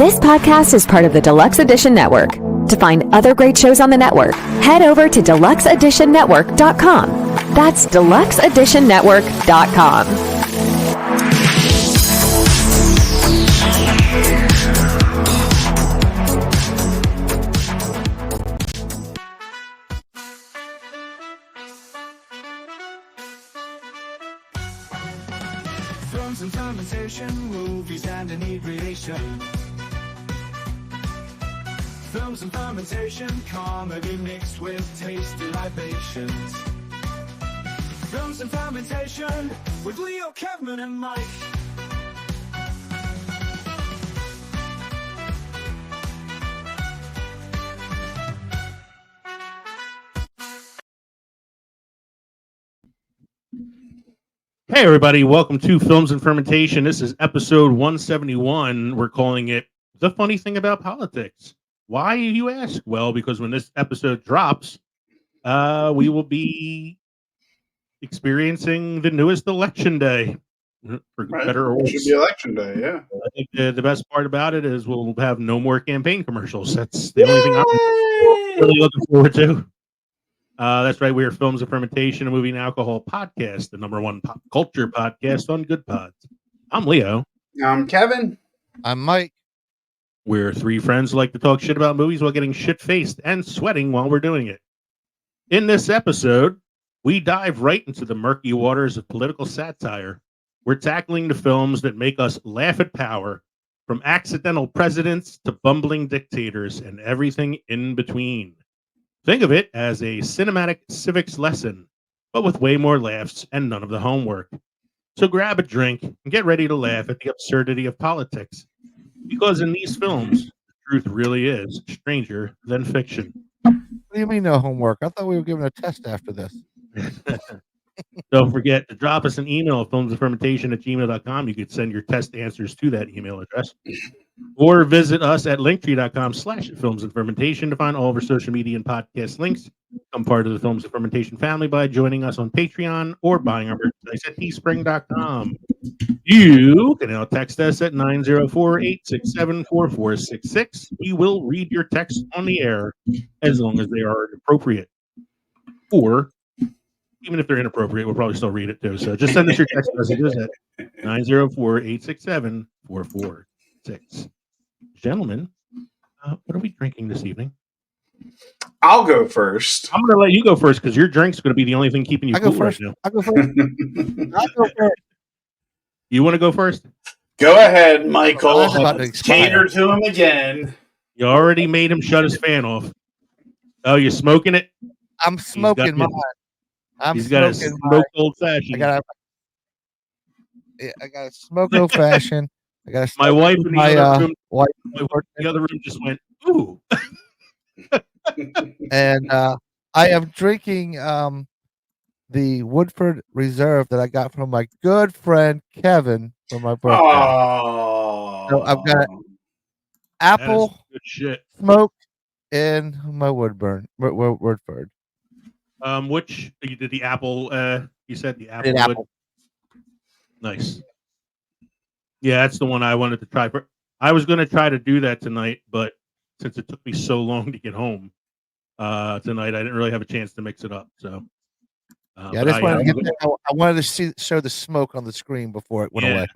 This podcast is part of the Deluxe Edition Network. To find other great shows on the network, head over to deluxeeditionnetwork.com. That's deluxeeditionnetwork.com. Films and fermentation, movies and inebriation. Films and fermentation, comedy mixed with tasty libations. Films and fermentation with Leo, Kevin, and Mike. Hey everybody, welcome to Films and Fermentation. This is episode 171. We're calling it The Funny Thing About Politics. Why, you ask? Well, because when this episode drops, we will be experiencing the newest election day. For better or worse. It should be election day, yeah. I think the best part about it is we'll have no more campaign commercials. That's the only thing I'm really looking forward to. That's right. We are Films of Fermentation, a movie and alcohol podcast, the number one pop culture podcast on Good Pods. I'm Leo. I'm Kevin. I'm Mike. We're three friends who like to talk shit about movies while getting shit-faced and sweating while we're doing it. In this episode, we dive right into the murky waters of political satire. We're tackling the films that make us laugh at power, from accidental presidents to bumbling dictators and everything in between. Think of it as a cinematic civics lesson, but with way more laughs and none of the homework. So grab a drink and get ready to laugh at the absurdity of politics. Because in these films, the truth really is stranger than fiction. What do you mean no homework? I thought we were given a test after this. Don't forget to drop us an email at filmsoffermentation@gmail.com. You could send your test answers to that email address. Or visit us at linktree.com/filmsandfermentation to find all of our social media and podcast links. Become part of the Films of Fermentation family by joining us on Patreon or buying our merchandise at teespring.com. You can now text us at 904-867-4466. We will read your text on the air as long as they are appropriate. Or even if they're inappropriate, we'll probably still read it too. So just send us your text messages at 904-867-4466. Gentlemen, what are we drinking this evening? I'll go first. I'm going to let you go first because your drink's going to be the only thing keeping you cool right now. I'll go first. You want to go first? Go ahead, Michael. Let's cater to him again. You already made him shut his fan off. Oh, you're smoking it? I'm smoking mine. He's got a smoked old fashioned. I got a smoked old fashioned. I got my wife in the other room. Wife the other room just went, ooh. And I am drinking the Woodford Reserve that I got from my good friend Kevin for my birthday. Oh, so I've got apple good shit. smoke in my Woodford. Which you did the apple? You said the apple. Apple. Nice. Yeah, that's the one I wanted to try. I was going to try to do that tonight, but since it took me so long to get home tonight, I didn't really have a chance to mix it up. So yeah, I wanted to show the smoke on the screen before it went away.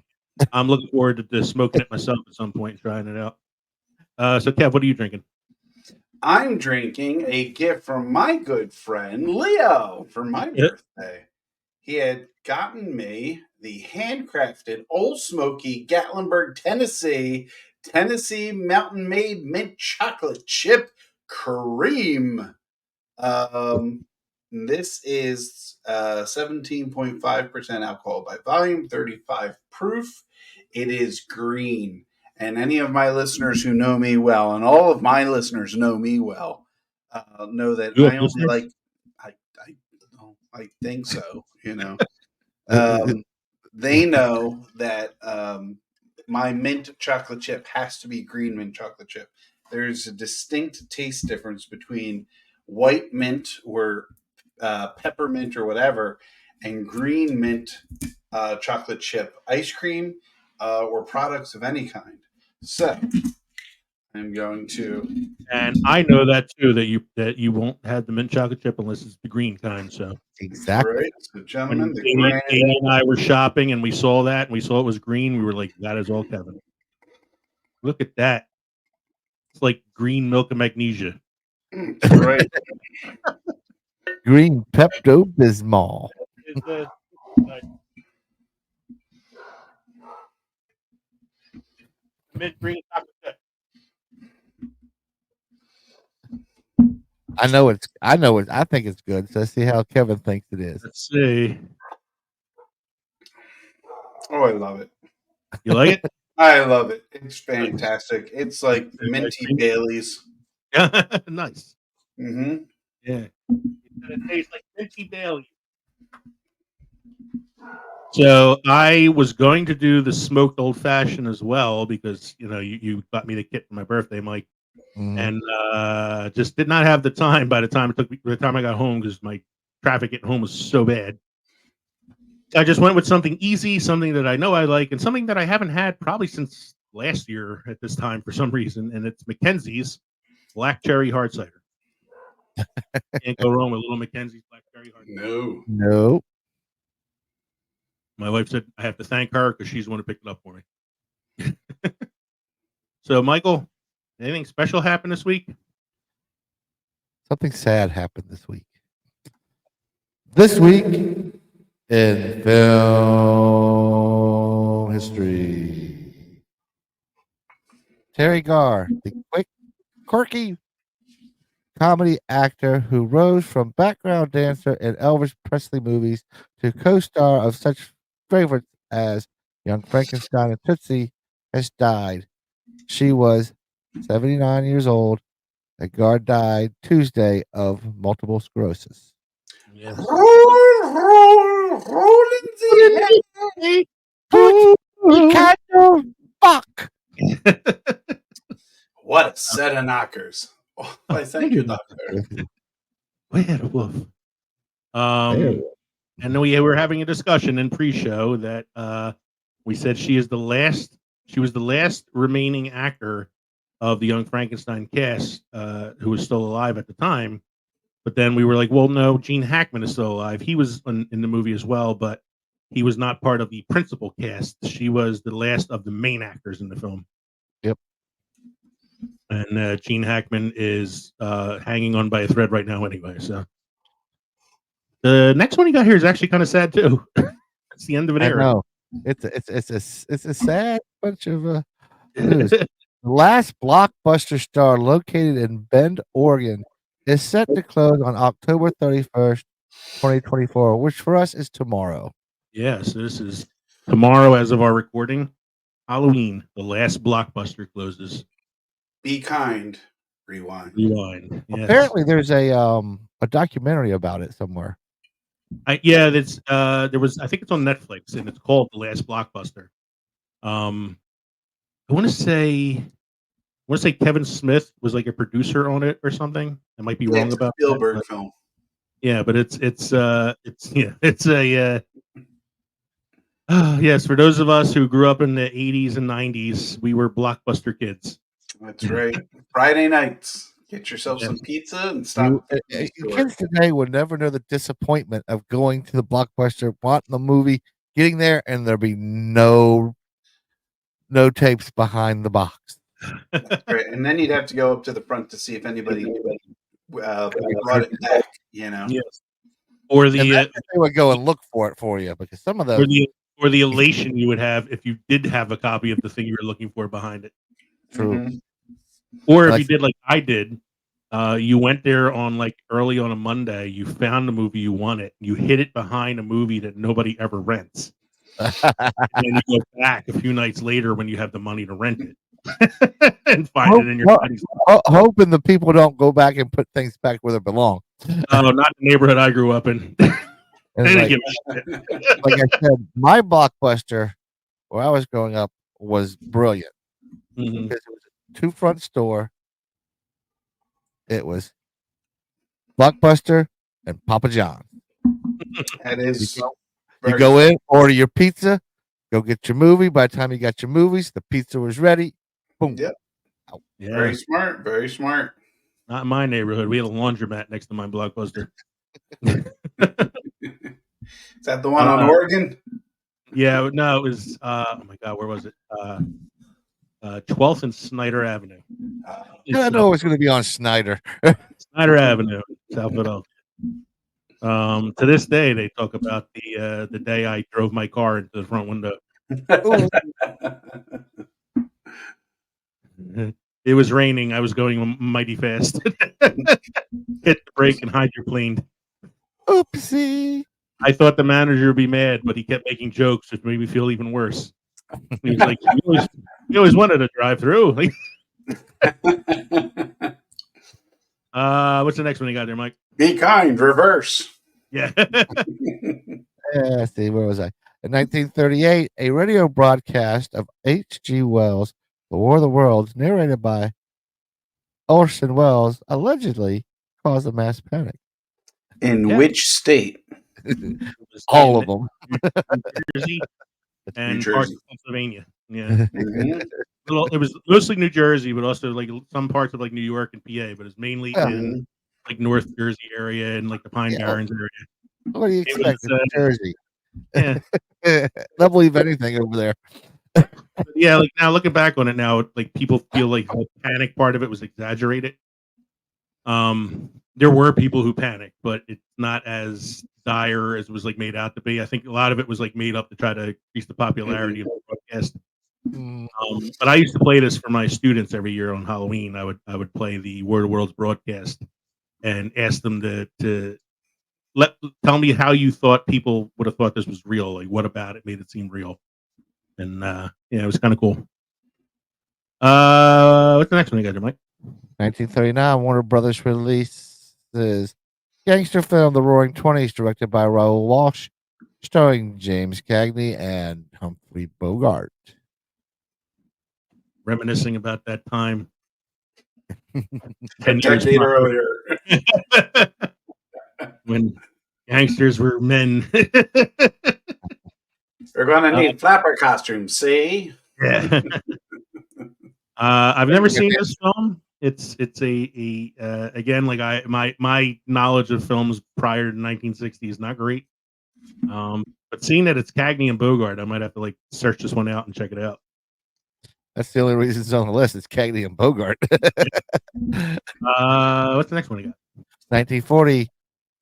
I'm looking forward to smoking it myself at some point, trying it out. So, Kev, what are you drinking? I'm drinking a gift from my good friend Leo for my birthday. He had gotten me the handcrafted Old Smoky Gatlinburg, Tennessee Mountain Made Mint Chocolate Chip Cream. This is 17.5% alcohol by volume, 35 proof. It is green. And any of my listeners who know me well, and all of my listeners know me well, know that I only like. I think so. You know, they know that my mint chocolate chip has to be green mint chocolate chip. There's a distinct taste difference between white mint or peppermint or whatever, and green mint chocolate chip ice cream or products of any kind. So I'm going to. And I know that too, that you won't have the mint chocolate chip unless it's the green kind. So All Exactly. right, so gentlemen, when the Katie grand. and I were shopping and we saw that and we saw it was green, we were like, that is all Kevin. Look at that. It's like green milk and magnesia. That's right. Green Pepto Bismol. It's a- mint green chocolate chip. I think it's good. So let's see how Kevin thinks it is. Let's see. Oh, I love it. You like it? I love it. It's fantastic. It's like minty Baileys. Nice. Mm-hmm. Yeah. It tastes like minty Bailey. So I was going to do the smoked old fashioned as well because you got me the kit for my birthday, Mike, Mhm. and just did not have the time by the time I got home because my traffic getting home was so bad. I just went with something easy, something that I know I like, and something that I haven't had probably since last year at this time for some reason, and it's Mackenzie's Black Cherry Hard Cider. Can't go wrong with little Mackenzie's Black Cherry Hard Cider. No. Nope. My wife said I have to thank her because she's the one who picked it up for me. So, Michael, anything special happened this week? Something sad happened this week. This week in film history. Terry Garr, the quick, quirky comedy actor who rose from background dancer in Elvis Presley movies to co-star of such favorites as Young Frankenstein and Tootsie, has died. She was 79 years old. And Garr died Tuesday of multiple sclerosis. Yes. Roll into You kind of fuck. What a set of knockers. Oh, I thank you, doctor. We had a wolf. And then we were having a discussion in pre-show that we said she was the last remaining actor of the Young Frankenstein cast who was still alive at the time. But then we were like, well, no, Gene Hackman is still alive. He was in the movie as well, but he was not part of the principal cast. She was the last of the main actors in the film. Yep. And Gene Hackman is hanging on by a thread right now anyway. So the next one you got here is actually kind of sad too. It's the end of an I era. know. It's a sad bunch of news. The last blockbuster star located in Bend, Oregon, is set to close on October 31st, 2024, which for us is tomorrow. Yes, this is tomorrow as of our recording. Halloween, the last blockbuster closes. Be kind. Rewind. Rewind. Yes. Apparently, there's a documentary about it somewhere. That's there was. I think it's on Netflix, and it's called The Last Blockbuster. I want to say Kevin Smith was like a producer on it or something. I might be wrong It's a about Spielberg that, film. yeah, but it's a yes. For those of us who grew up in the 80s and 90s, we were blockbuster kids. That's right. Friday nights. Get yourself some pizza and stop. Kids today would never know the disappointment of going to the blockbuster, watching the movie, getting there, and there'd be no tapes behind the box. Right. And then you'd have to go up to the front to see if anybody brought it back. Yes. Or the they would go and look for it for you because some of those or the elation you would have if you did have a copy of the thing you were looking for behind it. True. Mm-hmm. Or if you did like I did, you went there on like early on a Monday, you found the movie you wanted, you hid it behind a movie that nobody ever rents. And then you go back a few nights later when you have the money to rent it and find it in your buddy's. Hoping the people don't go back and put things back where they belong. Oh, not the neighborhood I grew up in. Like I said, my blockbuster where I was growing up was brilliant. Mm-hmm. Because it was a two-front store. It was Blockbuster and Papa John. That is. You go in, order your pizza, go get your movie. By the time you got your movies, the pizza was ready. Boom. Yep. Out. Yeah, Very smart. Very smart. not in my neighborhood. We had a laundromat next to my Blockbuster. Is that the one on Oregon? Yeah, no, it was. Oh my God, where was it? 12th and Snyder Avenue. I know it's going to be on Snyder. Snyder Avenue, South Philadelphia. To this day, they talk about the day I drove my car into the front window. It was raining. I was going mighty fast. Hit the brake and hydroplaned. Oopsie. I thought the manager would be mad, but he kept making jokes, which made me feel even worse. He was like, "You always wanted to drive through." What's the next one you got there, Mike? Be kind, reverse. Yeah. Let's see, where was I? In 1938, a radio broadcast of H.G. Wells' The War of the Worlds, narrated by Orson Welles, allegedly caused a mass panic. In which state? All of them. New Jersey and New Jersey. parts of Pennsylvania. Yeah. Well, it was mostly New Jersey, but also like some parts of like New York and PA, but it's mainly in like North Jersey area and like the Pine Barrens area. What do you expect in New Jersey? Yeah. They'll believe anything over there. Yeah, like now looking back on it now, like people feel like the panic part of it was exaggerated. There were people who panicked, but it's not as dire as it was like made out to be. I think a lot of it was like made up to try to increase the popularity of the broadcast. But I used to play this for my students every year on Halloween. I would play the War of the Worlds broadcast and ask them to tell me how you thought people would have thought this was real. Like what about it made it seem real? And yeah, it was kind of cool. What's the next one you got there, Mike? 1939, Warner Brothers releases gangster film The Roaring Twenties, directed by Raoul Walsh, starring James Cagney and Humphrey Bogart. Reminiscing about that time. 10 years earlier. When gangsters were men. They're going to need flapper costumes, see? Yeah. I've never seen this film. It's a again, like my knowledge of films prior to 1960 is not great. But seeing that it's Cagney and Bogart, I might have to like search this one out and check it out. That's the only reason it's on the list. It's Cagney and Bogart. What's the next one you got? 1940,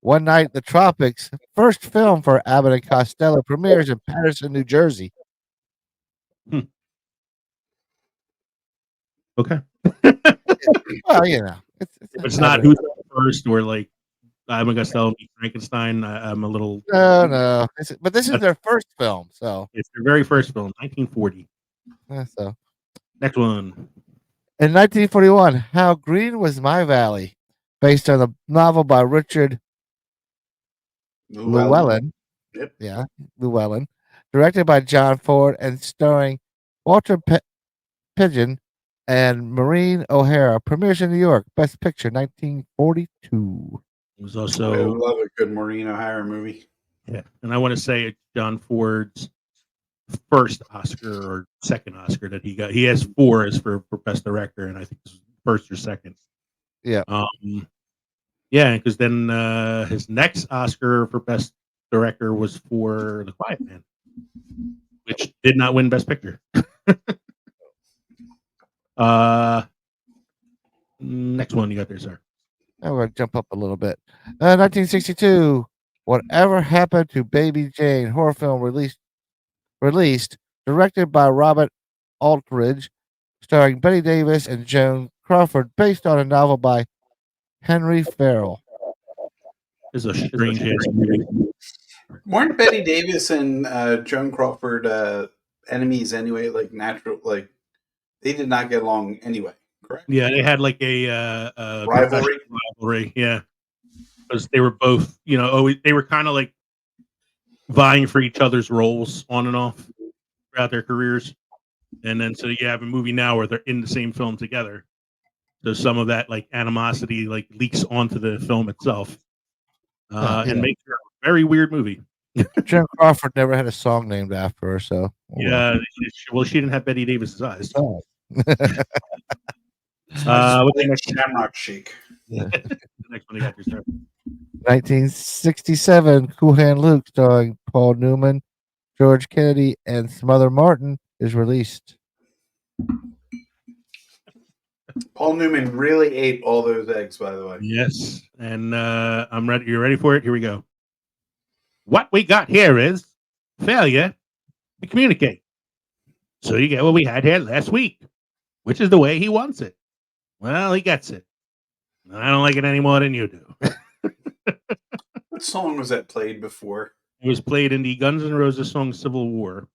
One Night in the Tropics, first film for Abbott and Costello, premieres in Patterson, New Jersey. Okay. Well, you know, it's not who's first or like Abbott and Costello meet Frankenstein. I'm a little no. But this is their first film, so it's their very first film, 1940. So Next one. In 1941, How Green Was My Valley, based on a novel by Richard Llewellyn. Yep. Yeah, Llewellyn. Directed by John Ford and starring Walter Pidgeon and Maureen O'Hara. Premieres in New York. Best Picture, 1942. It was I also love a good Maureen O'Hara movie. yeah, and I want to say it's John Ford's first Oscar or second Oscar that he got. He has 4 as for best director, and I think this was first or second. Yeah. Yeah, because then his next Oscar for best director was for The Quiet Man, which did not win Best Picture. Next one you got there, sir. I'm going to jump up a little bit. 1962, Whatever Happened to Baby Jane, horror film released, directed by Robert Aldridge, starring Betty Davis and Joan Crawford, based on a novel by Henry Farrell. This is a strange ass movie. Weren't Betty Davis and Joan Crawford enemies anyway? Like natural, like they did not get along anyway. Correct? Yeah, they had like a rivalry. Yeah, because they were both, always they were kind of like vying for each other's roles on and off throughout their careers, and then so you have a movie now where they're in the same film together. So some of that like animosity like leaks onto the film itself, and makes it a very weird movie. Joan Crawford never had a song named after her, so yeah. Well, she didn't have Betty Davis's eyes. Oh. What's the next Shamrock Shake. the next one you got there, sir? 1967, Cool Hand Luke, starring Paul Newman, George Kennedy, and Smother Martin, is released. Paul Newman really ate all those eggs, by the way. Yes, and I'm ready. You ready for it? Here we go. What we got here is failure to communicate. So you get what we had here last week, which is the way he wants it. Well, he gets it. I don't like it any more than you do. What song was that played before? It was played in the Guns N' Roses song "Civil War."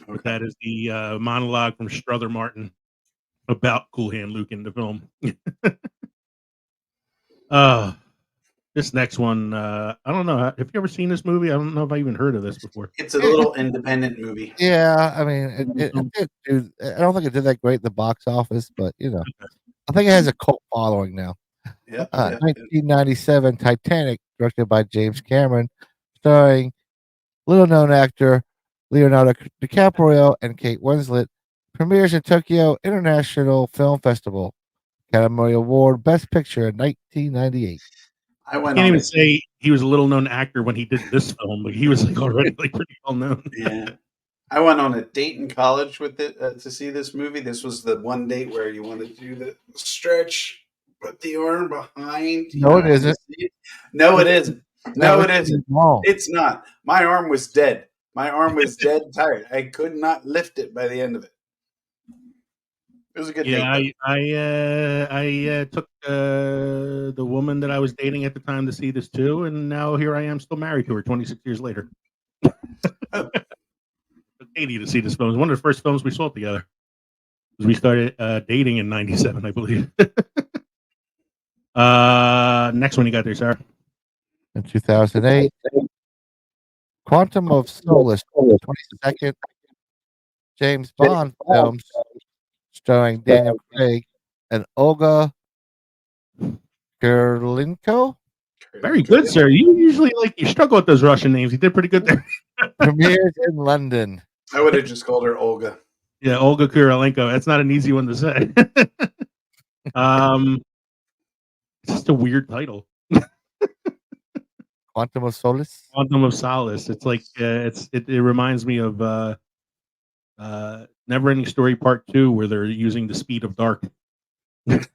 Okay. That is the monologue from Strother Martin about Cool Hand Luke in the film. This next one, I don't know. Have you ever seen this movie? I don't know if I even heard of this before. It's a little independent movie. Yeah, I mean, it did do. I don't think it did that great at the box office, but I think it has a cult following now. Yeah. 1997, Titanic, directed by James Cameron, starring little-known actor Leonardo DiCaprio and Kate Winslet, premieres in Tokyo International Film Festival. Academy Award Best Picture in 1998. I can't even say he was a little known actor when he did this film. Like he was like already like pretty well known. Yeah. I went on a date in college with it to see this movie. This was the one date where you wanted to do the stretch, put the arm behind. No, it isn't. No, it isn't. No, it isn't. Wrong. It's not. My arm was dead. My arm was dead tired. I could not lift it by the end of it. It was a good date. I took the woman that I was dating at the time to see this too, and now here I am still married to her 26 years later. Katie to see this film. It was one of the first films we saw together. We started dating in 97, I believe. Next one you got there, Sarah. In 2008, Quantum of Solace, 22nd James Bond films starring Daniel Craig and Olga Kurylenko. Very good, sir. You usually you struggle with those Russian names. You did pretty good there. Premiered in London. I would have just called her Olga. Yeah, Olga Kurylenko. That's not an easy one to say. It's just a weird title. Quantum of Solace. Quantum of Solace. It's like it reminds me of Neverending Story Part 2, where they're using the speed of dark. And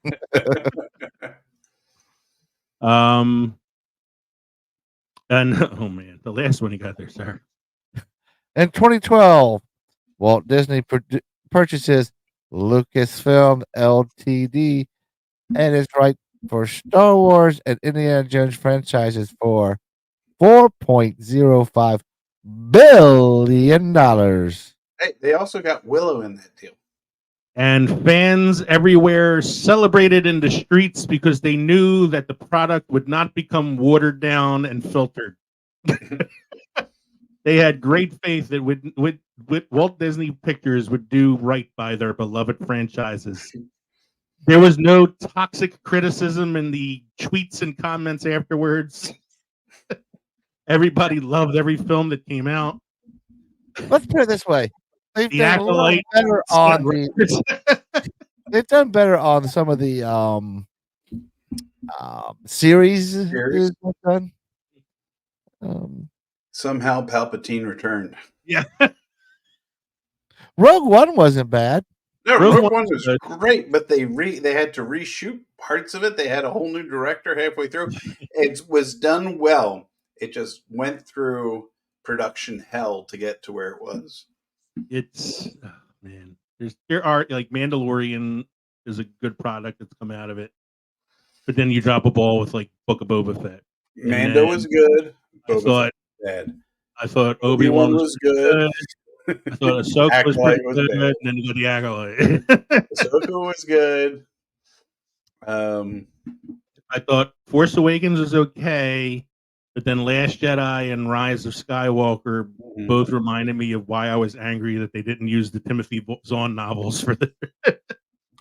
oh man, the last one you got there, sir. In 2012, Walt Disney purchases Lucasfilm Ltd. and its right for Star Wars and Indiana Jones franchises for $4.05 billion. Hey, they also got Willow in that deal. And fans everywhere celebrated in the streets because they knew that the product would not become watered down and filtered. They had great faith that with Walt Disney Pictures would do right by their beloved franchises. There was no toxic criticism in the tweets and comments afterwards. Everybody loved every film that came out. Let's put it this way. They've The done a little Acolyte, better on they've done better on some of the series. Series. Done. Somehow Palpatine returned. Yeah. Rogue One wasn't bad. No, Rogue Rogue One One was great, but they had to reshoot parts of it. They had a whole new director halfway through. It was done well. It just went through production hell to get to where it was. It's man. There are like Mandalorian is a good product that's come out of it, but then you drop a ball with like Book of Boba Fett. Mando was good. I thought Obi-Wan was good. I thought Ahsoka was pretty good, and then you got the Acolyte. Ahsoka was good. I thought Force Awakens was okay, but then Last Jedi and Rise of Skywalker both reminded me of why I was angry that they didn't use the Timothy Zahn novels for the.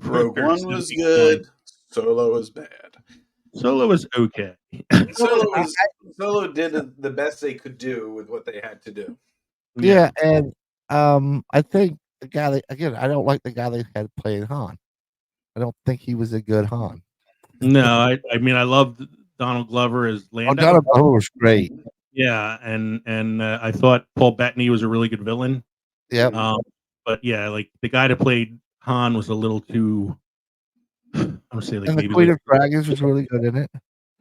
Rogue One was good. Solo was bad. Solo was okay. Solo did the best they could do with what they had to do. Yeah, and I think the guy I don't like the guy they had playing Han. I don't think he was a good Han. No, I mean I loved Donald Glover as Oh, Lando. Donald Glover was great. Yeah, and I thought Paul Bettany was a really good villain. Yep. But yeah, like the guy that played Han was a little too. I would say like And the maybe Queen like of Dragons was really good in it.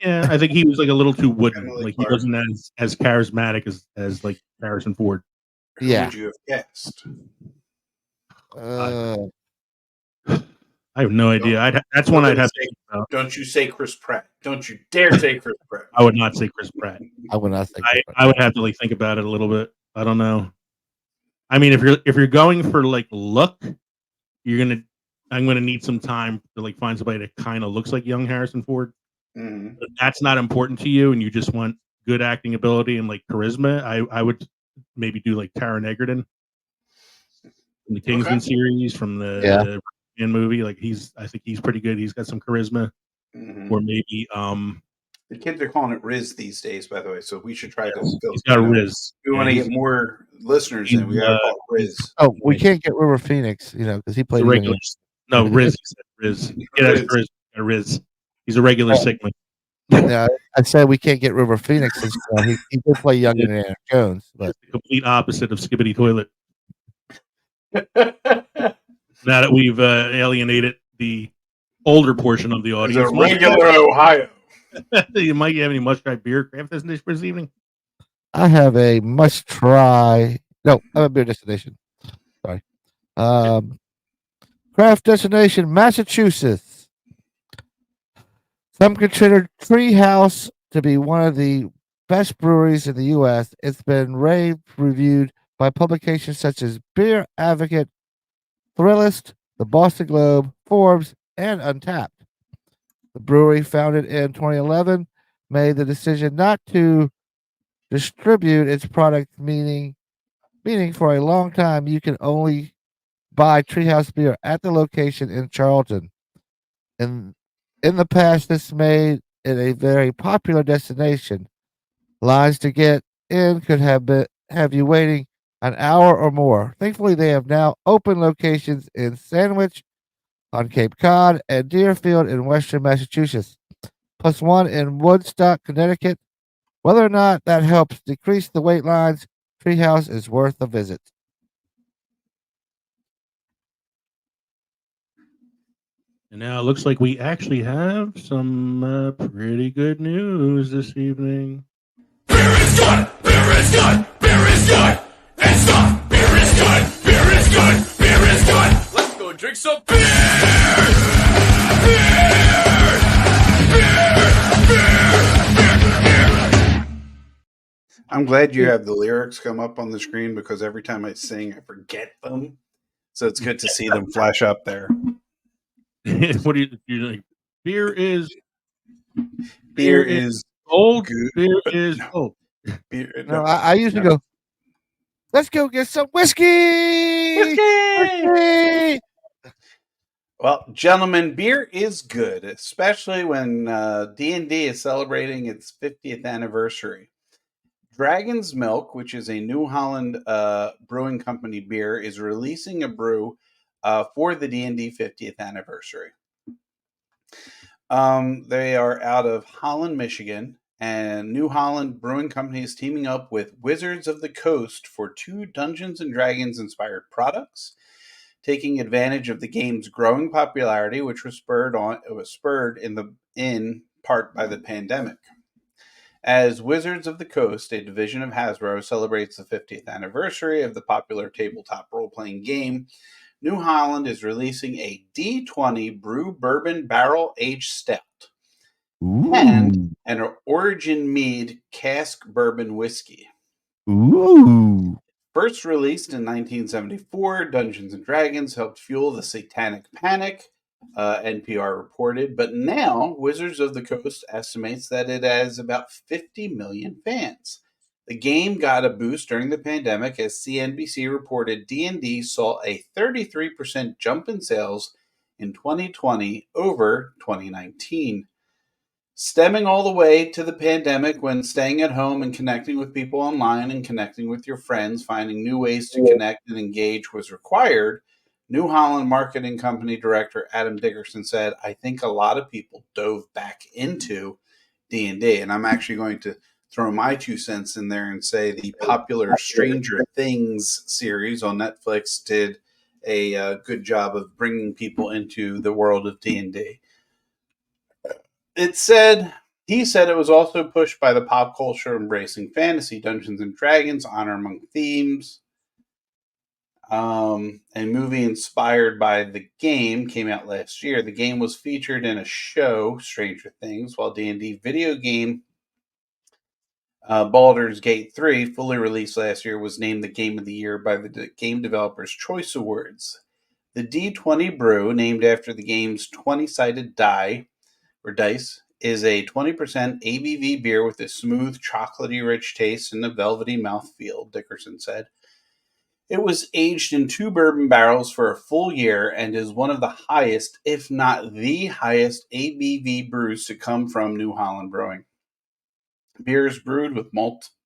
yeah, I think he was like a little too wooden. Emily Like he Clark. wasn't as charismatic as like Harrison Ford. Who Yeah. would you have guessed? I have no idea. That's one I'd have to think about. Don't you say Chris Pratt. Don't you dare say Chris Pratt. I would not say Chris Pratt. I would not say. I would have to like think about it a little bit. I don't know. I mean, if you're going for like look, I'm gonna need some time to like find somebody that kind of looks like young Harrison Ford. Mhm. If that's not important to you, and you just want good acting ability and like charisma, I would maybe do like Taron Egerton from the Kingsman series, from the movie. Like I think he's pretty good. He's got some charisma. Mhm. Or maybe The kids are calling it Riz these days, by the way. So we should try to fill. he's got Riz. We want to get more listeners in. We got to call it Riz. Oh, we can't get River Phoenix, because he played a regular. No, Riz. Riz. Yeah, that's Riz. Riz. He's a regular Sigma. Yeah, I said we can't get River Phoenix since he did play young Indiana Jones, but the complete opposite of Skibbity Toilet. Now that we've alienated the older portion of the It's audience, a regular Ohio. You might have any must-try beer craft destination for this evening? I have a must-try. No, I have a beer destination. Sorry. Craft destination, Massachusetts. Some consider Treehouse to be one of the best breweries in the U.S. It's been rave reviewed by publications such as Beer Advocate, Thrillist, the Boston Globe, Forbes, and Untapped. The brewery, founded in 2011, made the decision not to distribute its product, meaning for a long time you can only buy Treehouse beer at the location in Charlton. In the past, this made it a very popular destination. Lines to get in could have you waiting an hour or more. Thankfully, they have now open locations in Sandwich, on Cape Cod, and Deerfield in western Massachusetts, plus one in Woodstock, Connecticut. Whether or not that helps decrease the wait lines, Treehouse is worth a visit. And now it looks like we actually have some pretty good news this evening. Beer is good! Beer is good! Beer is good! It's stuff! Beer is good! Beer is good! Beer is good! Let's go drink some beer! I'm glad you have the lyrics come up on the screen because every time I sing, I forget them. So it's good to see them flash up there. What do you like? Beer is old. Good. Beer is old. No, I usually go, let's go get some whiskey! Whiskey! Well, gentlemen, beer is good, especially when D&D is celebrating its 50th anniversary. Dragon's Milk, which is a New Holland brewing company beer, is releasing a brew for the D&D 50th anniversary. They are out of Holland, Michigan, and New Holland Brewing Company is teaming up with Wizards of the Coast for 2 Dungeons & Dragons inspired products, taking advantage of the game's growing popularity, which was spurred in part by the pandemic. As Wizards of the Coast, a division of Hasbro, celebrates the 50th anniversary of the popular tabletop role-playing game, New Holland is releasing a D20 Brew Bourbon Barrel Aged Stout and an Origin Mead Cask Bourbon Whiskey. Ooh. First released in 1974, Dungeons & Dragons helped fuel the Satanic Panic, NPR reported, but now Wizards of the Coast estimates that it has about 50 million fans. The game got a boost during the pandemic as CNBC reported D&D saw a 33% jump in sales in 2020 over 2019. Stemming all the way to the pandemic, when staying at home and connecting with people online and connecting with your friends, finding new ways to connect and engage was required, New Holland marketing company director Adam Dickerson said, "I think a lot of people dove back into D&D." And I'm actually going to throw my 2 cents in there and say the popular Stranger Things series on Netflix did a good job of bringing people into the world of D&D. He said it was also pushed by the pop culture embracing fantasy, Dungeons and Dragons, Honor Among Thieves. A movie inspired by the game came out last year. The game was featured in a show, Stranger Things, while D&D video game Baldur's Gate 3, fully released last year, was named the Game of the Year by the Game Developers Choice Awards. The D20 Brew, named after the game's 20-sided dice, is a 20% ABV beer with a smooth, chocolatey rich taste and a velvety mouthfeel, Dickerson said. It was aged in 2 bourbon barrels for a full year and is one of the highest, if not the highest, ABV brews to come from New Holland Brewing. Beer is brewed with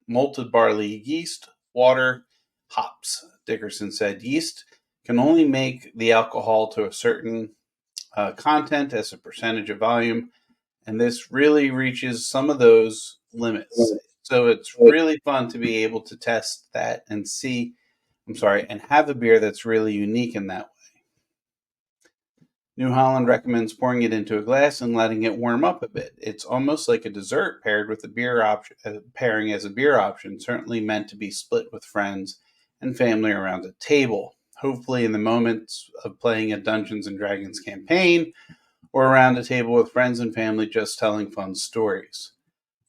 malted barley, yeast, water, hops, Dickerson said. Yeast can only make the alcohol to a certain content as a percentage of volume, and this really reaches some of those limits. So it's really fun to be able to test that and and have a beer that's really unique in that way. New Holland recommends pouring it into a glass and letting it warm up a bit. It's almost like a dessert paired with a beer option, pairing as a beer option, certainly meant to be split with friends and family around a table. Hopefully in the moments of playing a Dungeons and Dragons campaign or around a table with friends and family just telling fun stories.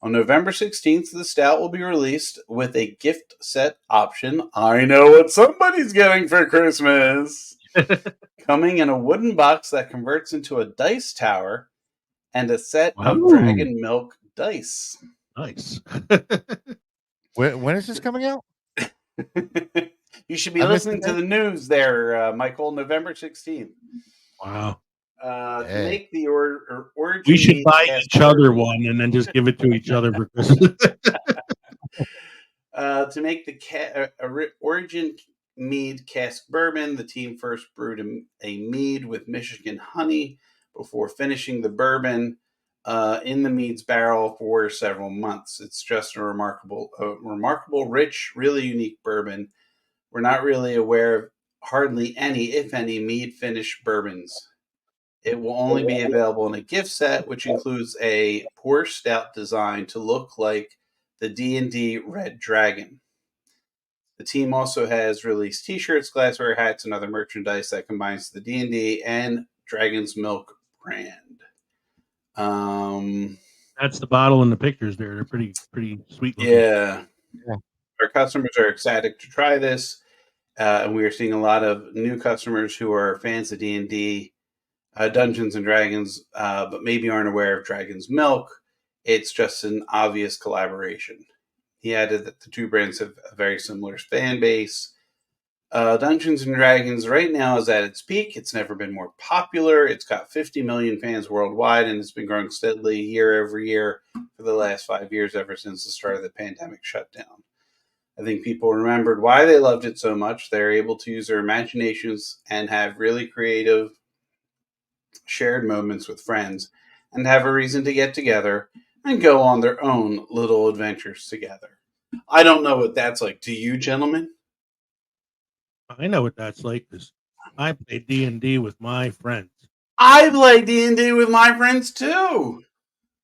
On November 16th, the stout will be released with a gift set option. I know what somebody's getting for Christmas. Coming in a wooden box that converts into a dice tower and a set of dragon milk dice. Nice. When is this coming out? You should be listening to the news there, Michael, November 16th. Wow. To make the origin, we should buy each other one and then just give it to each other for Christmas. To make the origin mead cask bourbon, the team first brewed a mead with Michigan honey before finishing the bourbon in the mead's barrel for several months. It's just a remarkable, rich, really unique bourbon. We're not really aware of hardly any, if any, mead finished bourbons. It will only be available in a gift set, which includes a pour stout design to look like the D&D Red Dragon. The team also has released T-shirts, glassware, hats, and other merchandise that combines the D&D and Dragon's Milk brand. That's the bottle and the pictures there. They're pretty sweet looking. Yeah. Our customers are ecstatic to try this, and we are seeing a lot of new customers who are fans of D&D, Dungeons and Dragons, but maybe aren't aware of Dragon's Milk. It's just an obvious collaboration. He added that the two brands have a very similar fan base. Dungeons and Dragons right now is at its peak. It's never been more popular. It's got 50 million fans worldwide, and it's been growing steadily year over year for the last 5 years, ever since the start of the pandemic shutdown. I think people remembered why they loved it so much. They're able to use their imaginations and have really creative shared moments with friends and have a reason to get together and go on their own little adventures together. I don't know what that's like. Do you, gentlemen? I know what that's like because I play D&D with my friends. I play D&D with my friends too.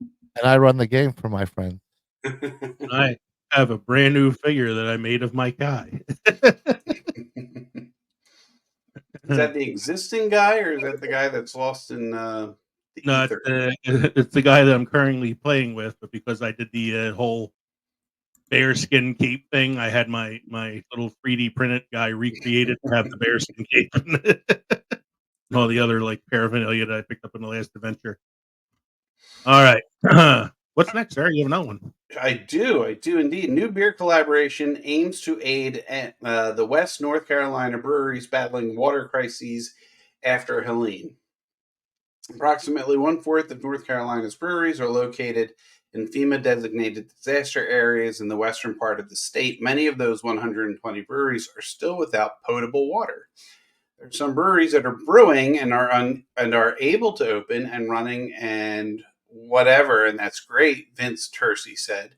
And I run the game for my friends. I have a brand new figure that I made of my guy. Is that the existing guy, or is that the guy that's lost in the ether? It's the guy that I'm currently playing with, but because I did the whole bearskin cape thing, I had my little 3D printed guy recreated to have the bearskin cape and all the other like paraphernalia that I picked up in the last adventure. All right. What's next, sir? You have another one. I do indeed. New beer collaboration aims to aid the West North Carolina breweries battling water crises after Helene. Approximately 1/4 of North Carolina's breweries are located in FEMA-designated disaster areas in the western part of the state. Many of those 120 breweries are still without potable water. There's some breweries that are brewing and are able to open and running and whatever, and that's great. Vince Tercy said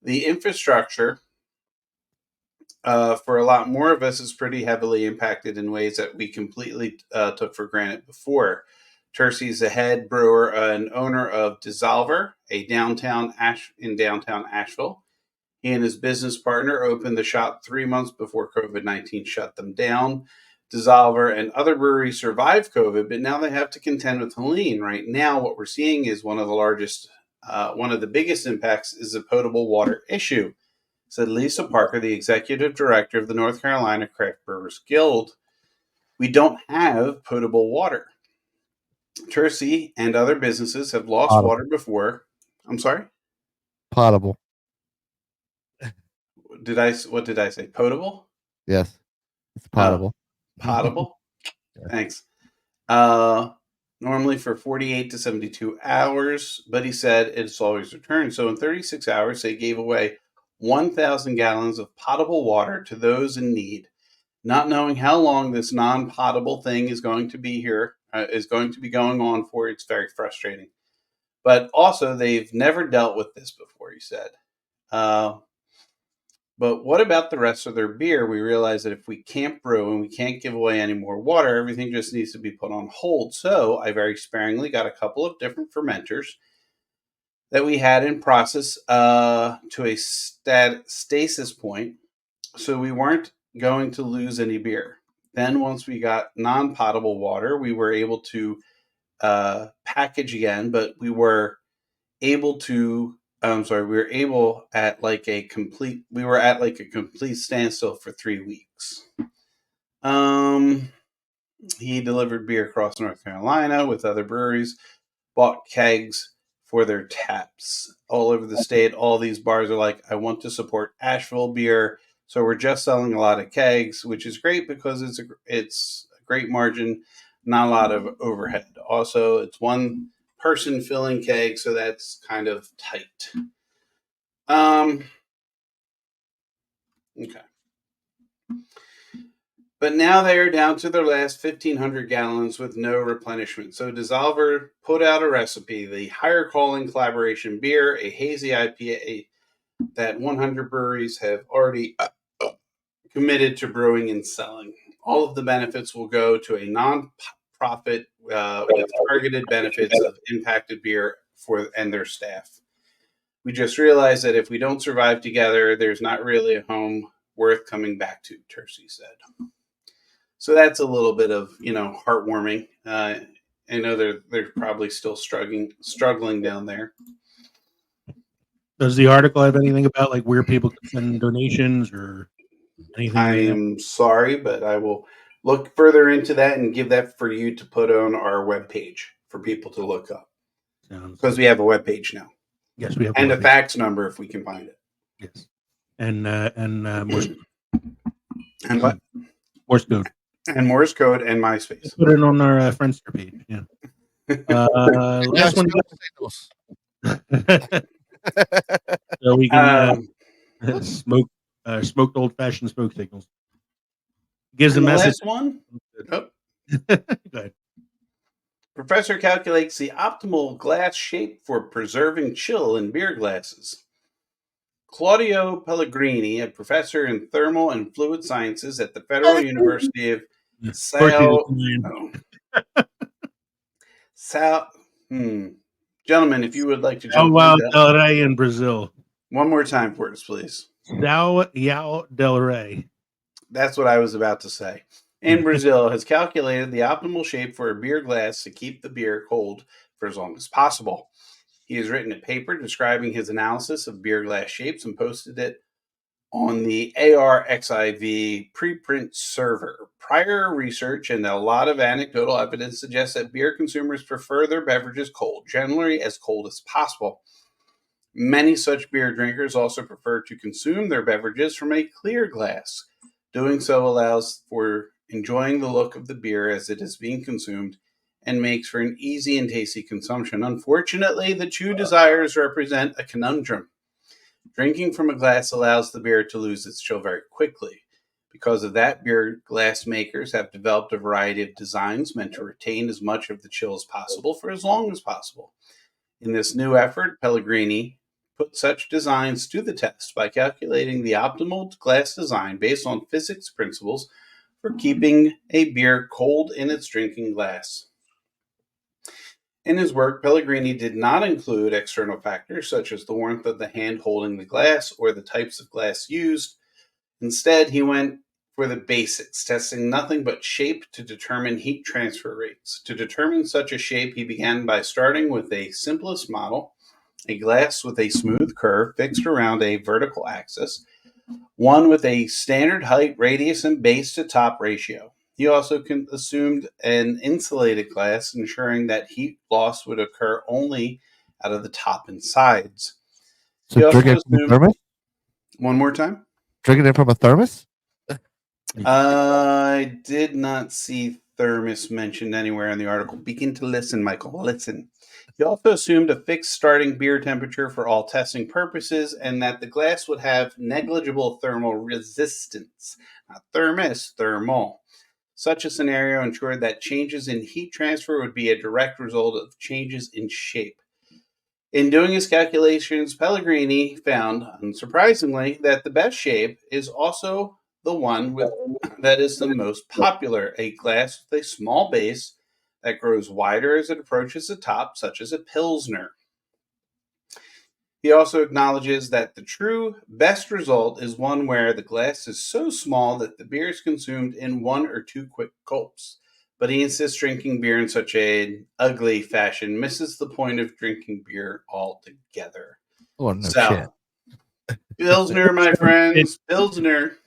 the infrastructure for a lot more of us is pretty heavily impacted in ways that we completely took for granted before. Tercy's the head brewer and owner of Dissolver, in downtown Asheville. He and his business partner opened the shop 3 months before COVID-19 shut them down. Dissolver and other breweries survived COVID, but now they have to contend with Helene. Right now, what we're seeing is one of the biggest impacts is the potable water issue, said Lisa Parker, the executive director of the North Carolina Craft Brewers Guild. We don't have potable water. Tercy and other businesses have lost Potable. water before. I'm sorry? Potable. What did I say? Potable? Yes. It's potable. Potable? Yeah. Thanks. Normally for 48 to 72 hours, but he said it's always returned. So in 36 hours, they gave away 1,000 gallons of potable water to those in need. Not knowing how long this non-potable thing is going to be going on for, it's very frustrating. But also, they've never dealt with this before, he said. But what about the rest of their beer? We realize that if we can't brew and we can't give away any more water, everything just needs to be put on hold. So I very sparingly got a couple of different fermenters that we had in process to a stasis point, so we weren't going to lose any beer. Then once we got non-potable water, we were able to package again, but we were at like a complete standstill for 3 weeks. He delivered beer across North Carolina with other breweries, bought kegs for their taps all over the state. All these bars are like, I want to support Asheville beer. So we're just selling a lot of kegs, which is great because it's a great margin, not a lot of overhead. Also, it's one person filling kegs, so that's kind of tight. Okay. But now they are down to their last 1,500 gallons with no replenishment. So Dissolver put out a recipe, the Higher Calling Collaboration Beer, a hazy IPA that 100 breweries have already committed to brewing and selling. All of the benefits will go to a non-profit with targeted benefits of impacted beer and their staff. We just realized that if we don't survive together, there's not really a home worth coming back to, Tercy said. So that's a little bit of, heartwarming. I know they're probably still struggling down there. Does the article have anything about like where people can send donations or anything? I am sorry, but I will look further into that and give that for you to put on our webpage for people to look up. Because we have a webpage now. Yes, we have. And a fax number if we can find it. Yes. And Morse code. And what? Morse code. And Morse code and MySpace. Put it on our Friendster page. Yeah. Last one. So we can smoked old-fashioned smoke signals. Gives a message. Last one. Oh. Go ahead. Professor calculates the optimal glass shape for preserving chill in beer glasses. Claudio Pellegrini, a professor in thermal and fluid sciences at the Federal University of Gentlemen, if you would like to jump in. Del Rey in Brazil. One more time for us, please. São del Rey. That's what I was about to say. In Brazil, has calculated the optimal shape for a beer glass to keep the beer cold for as long as possible. He has written a paper describing his analysis of beer glass shapes and posted it on the ARXIV preprint server. Prior research and a lot of anecdotal evidence suggests that beer consumers prefer their beverages cold, generally as cold as possible. Many such beer drinkers also prefer to consume their beverages from a clear glass. Doing so allows for enjoying the look of the beer as it is being consumed and makes for an easy and tasty consumption. Unfortunately, the two desires represent a conundrum. Drinking from a glass allows the beer to lose its chill very quickly. Because of that, beer glass makers have developed a variety of designs meant to retain as much of the chill as possible for as long as possible. In this new effort, Pellegrini put such designs to the test by calculating the optimal glass design based on physics principles for keeping a beer cold in its drinking glass. In his work, Pellegrini did not include external factors such as the warmth of the hand holding the glass or the types of glass used. Instead, he went for the basics, testing nothing but shape to determine heat transfer rates. To determine such a shape, he began by starting with the simplest model, a glass with a smooth curve fixed around a vertical axis, one with a standard height, radius, and base to top ratio. He also assumed an insulated glass, ensuring that heat loss would occur only out of the top and sides. So He also drinking it from a assumed, thermos? one more time? Drinking it from a thermos? I did not see thermos mentioned anywhere in the article. Begin to listen, Michael. Listen. He also assumed a fixed starting beer temperature for all testing purposes and that the glass would have negligible thermal resistance. Not thermos, thermal. Such a scenario ensured that changes in heat transfer would be a direct result of changes in shape. In doing his calculations, Pellegrini found, unsurprisingly, that the best shape is also the one that is the most popular, a glass with a small base that grows wider as it approaches the top, such as a Pilsner. He also acknowledges that the true best result is one where the glass is so small that the beer is consumed in 1 or 2 quick gulps. But he insists drinking beer in such an ugly fashion misses the point of drinking beer altogether. Oh, no So, shit. Pilsner, my friends, Pilsner.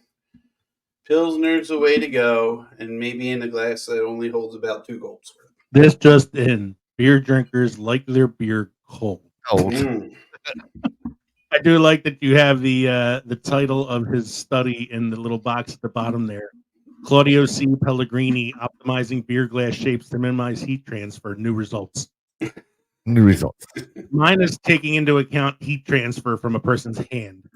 Pilsner's the way to go, and maybe in a glass that only holds about 2 gulps worth. This just in: beer drinkers like their beer cold. Cold. I do like that you have the title of his study in the little box at the bottom there. Claudio C. Pellegrini optimizing beer glass shapes to minimize heat transfer. New results. New results. Mine is taking into account heat transfer from a person's hand.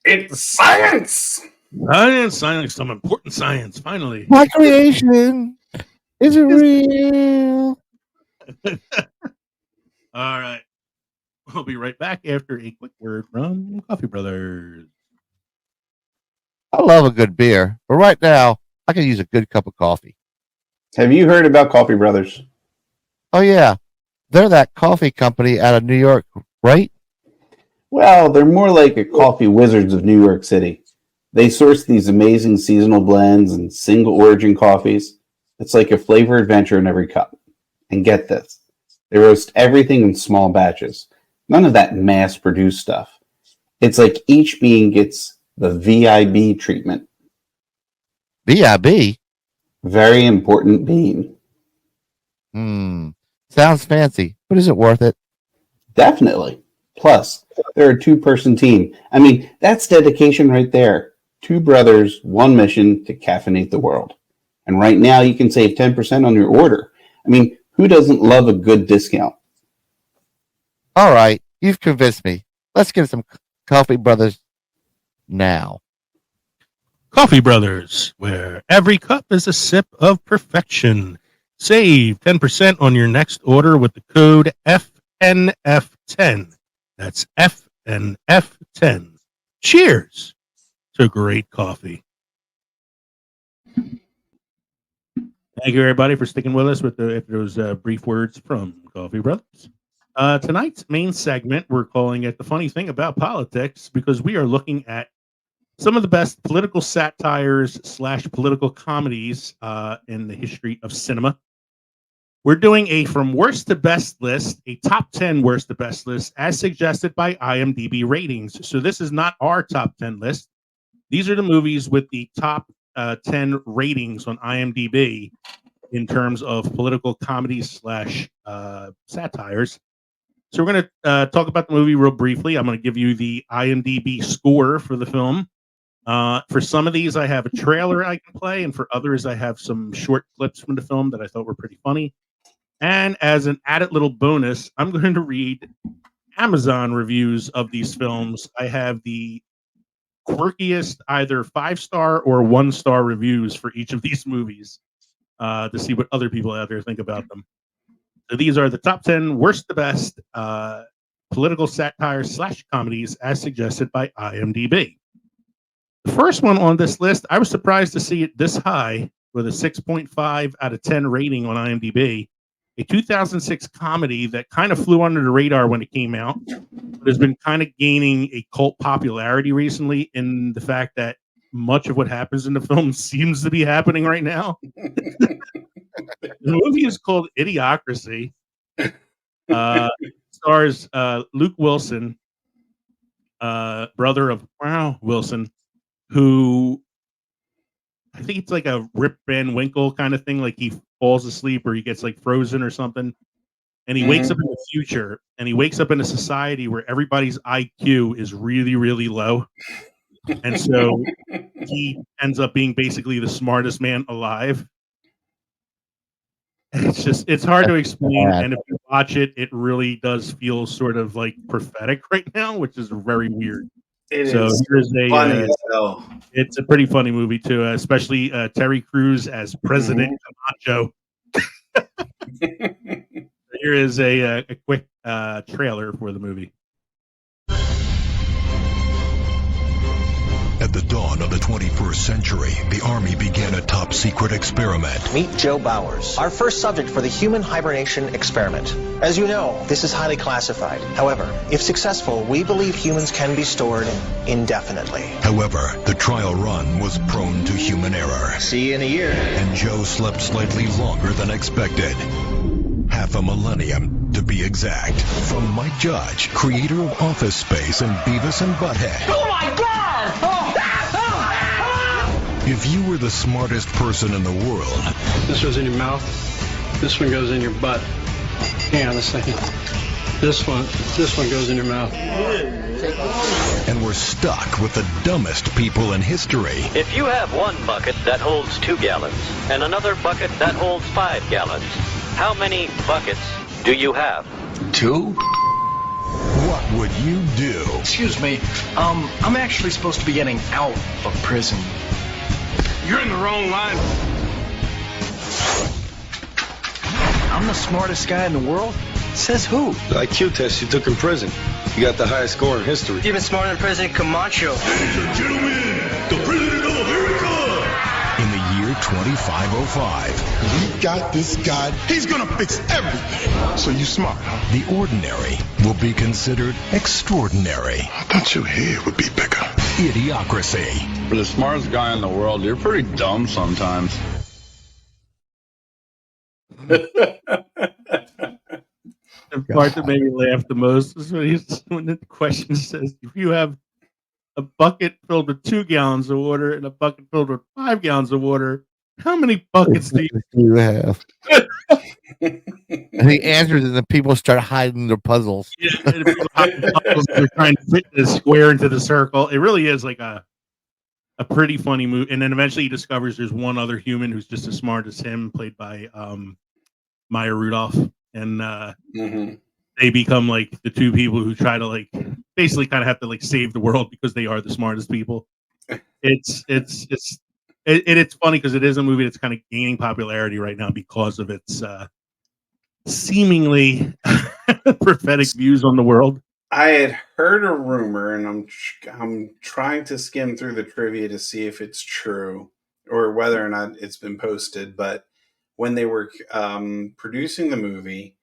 It's science! Science, some important science, finally. My creation is real. All right. We'll be right back after a quick word from Coffee Brothers. I love a good beer, but right now I could use a good cup of coffee. Have you heard about Coffee Brothers? Oh yeah, they're that coffee company out of New York, right? Well, they're more like a coffee wizards of New York City. They source these amazing seasonal blends and single origin coffees. It's like a flavor adventure in every cup. And get this, they roast everything in small batches. None of that mass-produced stuff. It's like each bean gets the VIB treatment. VIB? Very important bean. Sounds fancy, but is it worth it? Definitely. Plus, they're a 2-person team. I mean, that's dedication right there. 2 brothers, 1 mission to caffeinate the world. And right now, you can save 10% on your order. I mean, who doesn't love a good discount? All right, you've convinced me. Let's get some Coffee Brothers now. Coffee Brothers, where every cup is a sip of perfection. Save 10% on your next order with the code FNF10. That's FNF10. Cheers to great coffee. Thank you, everybody, for sticking with us with those brief words from Coffee Brothers. Tonight's main segment, we're calling it The Funny Thing About Politics, because we are looking at some of the best political satires / political comedies in the history of cinema. We're doing a from worst to best list, a top 10 worst to best list, as suggested by IMDb ratings. So this is not our top 10 list. These are the movies with the top 10 ratings on IMDb in terms of political comedies / satires. So we're going to talk about the movie real briefly. I'm going to give you the IMDb score for the film. For some of these, I have a trailer I can play, and for others, I have some short clips from the film that I thought were pretty funny. And as an added little bonus, I'm going to read Amazon reviews of these films. I have the quirkiest either 5-star or 1-star reviews for each of these movies to see what other people out there think about them. So these are the top 10 worst to best political satire / comedies as suggested by IMDb. The first one on this list, I was surprised to see it this high with a 6.5 out of 10 rating on IMDb. A 2006 comedy that kind of flew under the radar when it came out, but has been kind of gaining a cult popularity recently in the fact that much of what happens in the film seems to be happening right now. The movie is called Idiocracy. Stars Luke Wilson, brother of Wilson, who I think it's like a Rip Van Winkle kind of thing. Like he falls asleep or he gets like frozen or something. And he wakes up in the future, and he wakes up in a society where everybody's IQ is really, really low. And so he ends up being basically the smartest man alive. It's hard to explain. And if you watch it, it really does feel sort of like prophetic right now, which is very weird. It is funny as hell. It's a pretty funny movie too, especially Terry Crews as President Camacho. Here is a quick trailer for the movie. At the dawn of the 21st century, the Army began a top-secret experiment. Meet Joe Bowers, our first subject for the human hibernation experiment. As you know, this is highly classified. However, if successful, we believe humans can be stored indefinitely. However, the trial run was prone to human error. See you in a year. And Joe slept slightly longer than expected. Half a millennium, to be exact. From Mike Judge, creator of Office Space and Beavis and Butthead. Oh my God! If you were the smartest person in the world... This goes in your mouth. This one goes in your butt. Hang on a second. This one goes in your mouth. And we're stuck with the dumbest people in history. If you have one bucket that holds 2 gallons and another bucket that holds 5 gallons, how many buckets do you have? 2? What would you do? Excuse me, I'm actually supposed to be getting out of prison. You're in the wrong line. I'm the smartest guy in the world? Says who? The IQ test you took in prison. You got the highest score in history. Even smarter than President Camacho. Ladies and gentlemen, the President of America! In the year 2505. We got this guy. He's gonna fix everything. So you smart, huh? The ordinary will be considered extraordinary. I thought your head would be bigger. Idiocracy. For the smartest guy in the world, you're pretty dumb sometimes. The part that made me laugh the most is when the question says, if you have a bucket filled with 2 gallons of water and a bucket filled with 5 gallons of water, how many buckets do you have? And he answers, and then people start hiding their puzzles. Yeah, and people hide the puzzles, they're trying to fit the square into the circle. It really is like a pretty funny movie. And then eventually he discovers there's one other human who's just as smart as him, played by Maya Rudolph. And they become like the two people who try to like basically kind of have to like save the world because they are the smartest people. It's funny because it is a movie that's kind of gaining popularity right now because of its seemingly prophetic views on the world. I had heard a rumor, and I'm trying to skim through the trivia to see if it's true or whether or not it's been posted. But when they were producing the movie,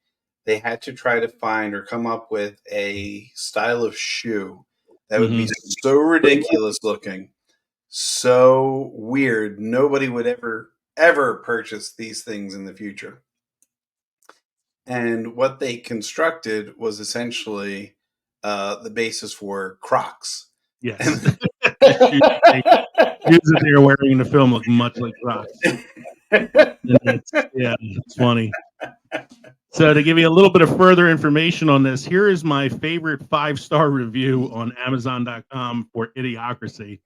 they had to try to find or come up with a style of shoe that would be so ridiculous looking, so weird, nobody would ever purchase these things in the future. And what they constructed was essentially the basis for Crocs. Yes. Shoes that they were wearing in the film look much like Crocs. It's funny. So to give you a little bit of further information on this, here is my favorite 5-star review on Amazon.com for Idiocracy.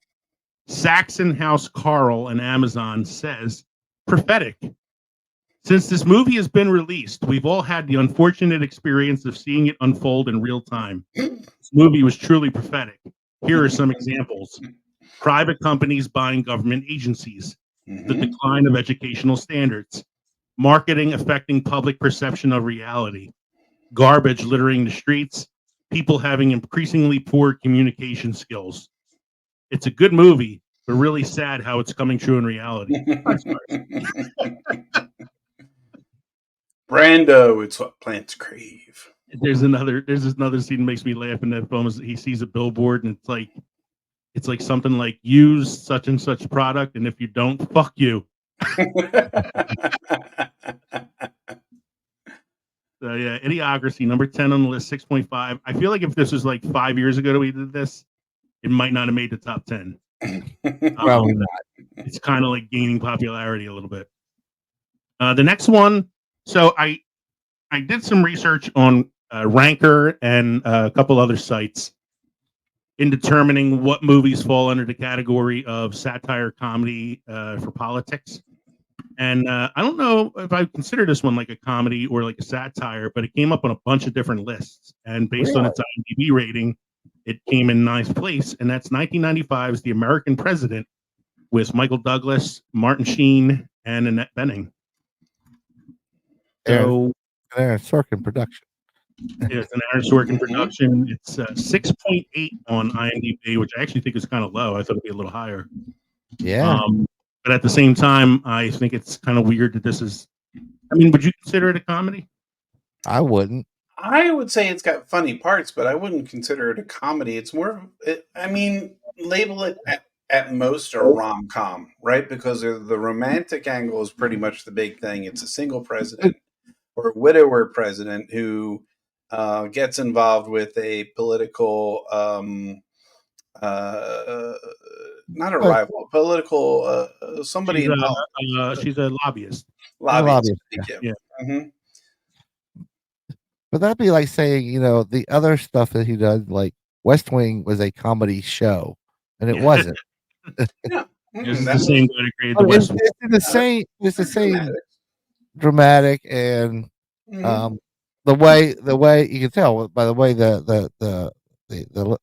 Saxon House Carl on Amazon says, prophetic. Since this movie has been released, we've all had the unfortunate experience of seeing it unfold in real time. This movie was truly prophetic. Here are some examples. private companies buying government agencies, the decline of educational standards, marketing affecting public perception of reality, garbage littering the streets, people having increasingly poor communication skills. It's a good movie, but really sad how it's coming true in reality. Brando, it's what plants crave. There's another scene that makes me laugh in that film is he sees a billboard and it's like something like use such and such product, and if you don't, fuck you. So yeah, Idiocracy, number 10 on the list, 6.5. I feel like if this was like 5 years ago that we did this, it might not have made the top 10. Probably not. It's kind of like gaining popularity a little bit. The next one, so I did some research on Ranker and a couple other sites in determining what movies fall under the category of satire comedy for politics. And I don't know if I consider this one like a comedy or like a satire, but it came up on a bunch of different lists. And based on its IMDb rating, it came in ninth place. And that's 1995's The American President with Michael Douglas, Martin Sheen, and Annette Bening. So, Aaron Sorkin production. It's an Aaron Sorkin production. It's 6.8 on IMDb, which I actually think is kind of low. I thought it'd be a little higher. Yeah. But at the same time, I think it's kind of weird that this is. I mean, would you consider it a comedy? I wouldn't. I would say it's got funny parts, but I wouldn't consider it a comedy. It's more. Label it at most a rom-com, right? Because the romantic angle is pretty much the big thing. It's a single president or a widower president who gets involved with a political. Not a rival, political, somebody involved. She's a lobbyist. Lobbyist. Yeah. But that'd be like saying, the other stuff that he does, like West Wing was a comedy show, and it wasn't. Yeah. It's the same guy that created the West Wing. It's the same dramatic and the way you can tell by the way the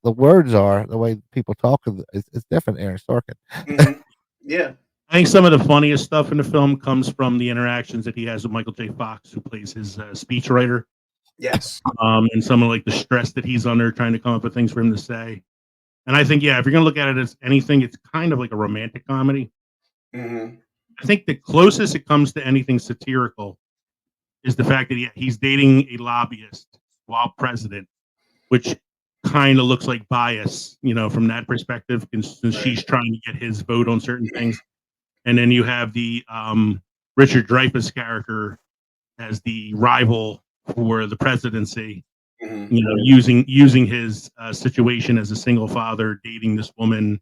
words are, the way people talk, it's different. Aaron Sorkin. Yeah, I think some of the funniest stuff in the film comes from the interactions that he has with Michael J. Fox, who plays his speechwriter. Yes. And some of like the stress that he's under trying to come up with things for him to say. And I think, if you're gonna look at it as anything, it's kind of like a romantic comedy. I think the closest it comes to anything satirical is the fact that he's dating a lobbyist while president, which kind of looks like bias, from that perspective, since she's trying to get his vote on certain things. And then you have the Richard Dreyfuss character as the rival for the presidency, using his situation as a single father, dating this woman,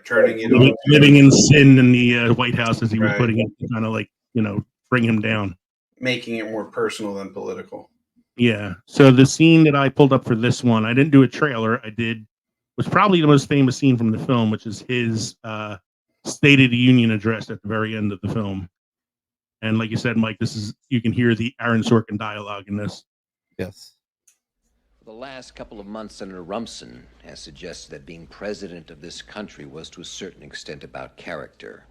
turning it living in sin in the White House as he was putting it to kind of like, bring him down, making it more personal than political. Yeah. So the scene that I pulled up for this one, I didn't do a trailer. Was probably the most famous scene from the film, which is his State of the Union address at the very end of the film. And like you said, Mike, you can hear the Aaron Sorkin dialogue in this. Yes. For the last couple of months, Senator Rumson has suggested that being president of this country was to a certain extent about character.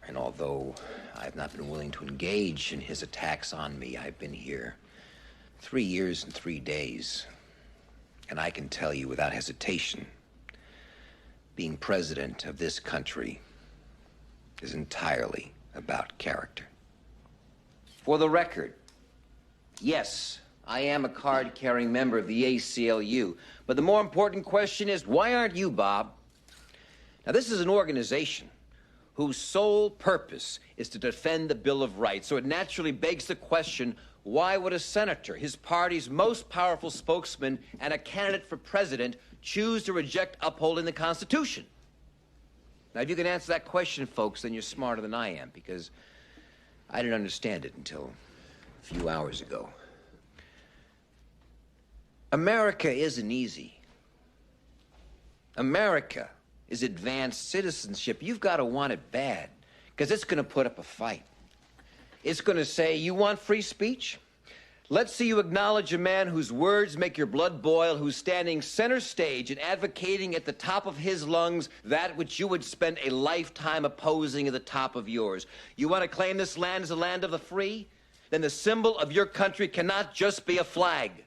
And although I've not been willing to engage in his attacks on me, I've been here 3 years and 3 days. And I can tell you without hesitation, being president of this country is entirely about character. For the record, yes, I am a card-carrying member of the ACLU, but the more important question is, why aren't you, Bob? Now, this is an organization whose sole purpose is to defend the Bill of Rights, so it naturally begs the question, why would a senator, his party's most powerful spokesman and a candidate for president, choose to reject upholding the Constitution? Now, if you can answer that question, folks, then you're smarter than I am, because I didn't understand it until a few hours ago. America isn't easy. America is advanced citizenship. You've got to want it bad, because it's going to put up a fight. It's going to say, you want free speech? Let's see you acknowledge a man whose words make your blood boil, who's standing center stage and advocating at the top of his lungs that which you would spend a lifetime opposing at the top of yours. You want to claim this land as a land of the free? Then the symbol of your country cannot just be a flag.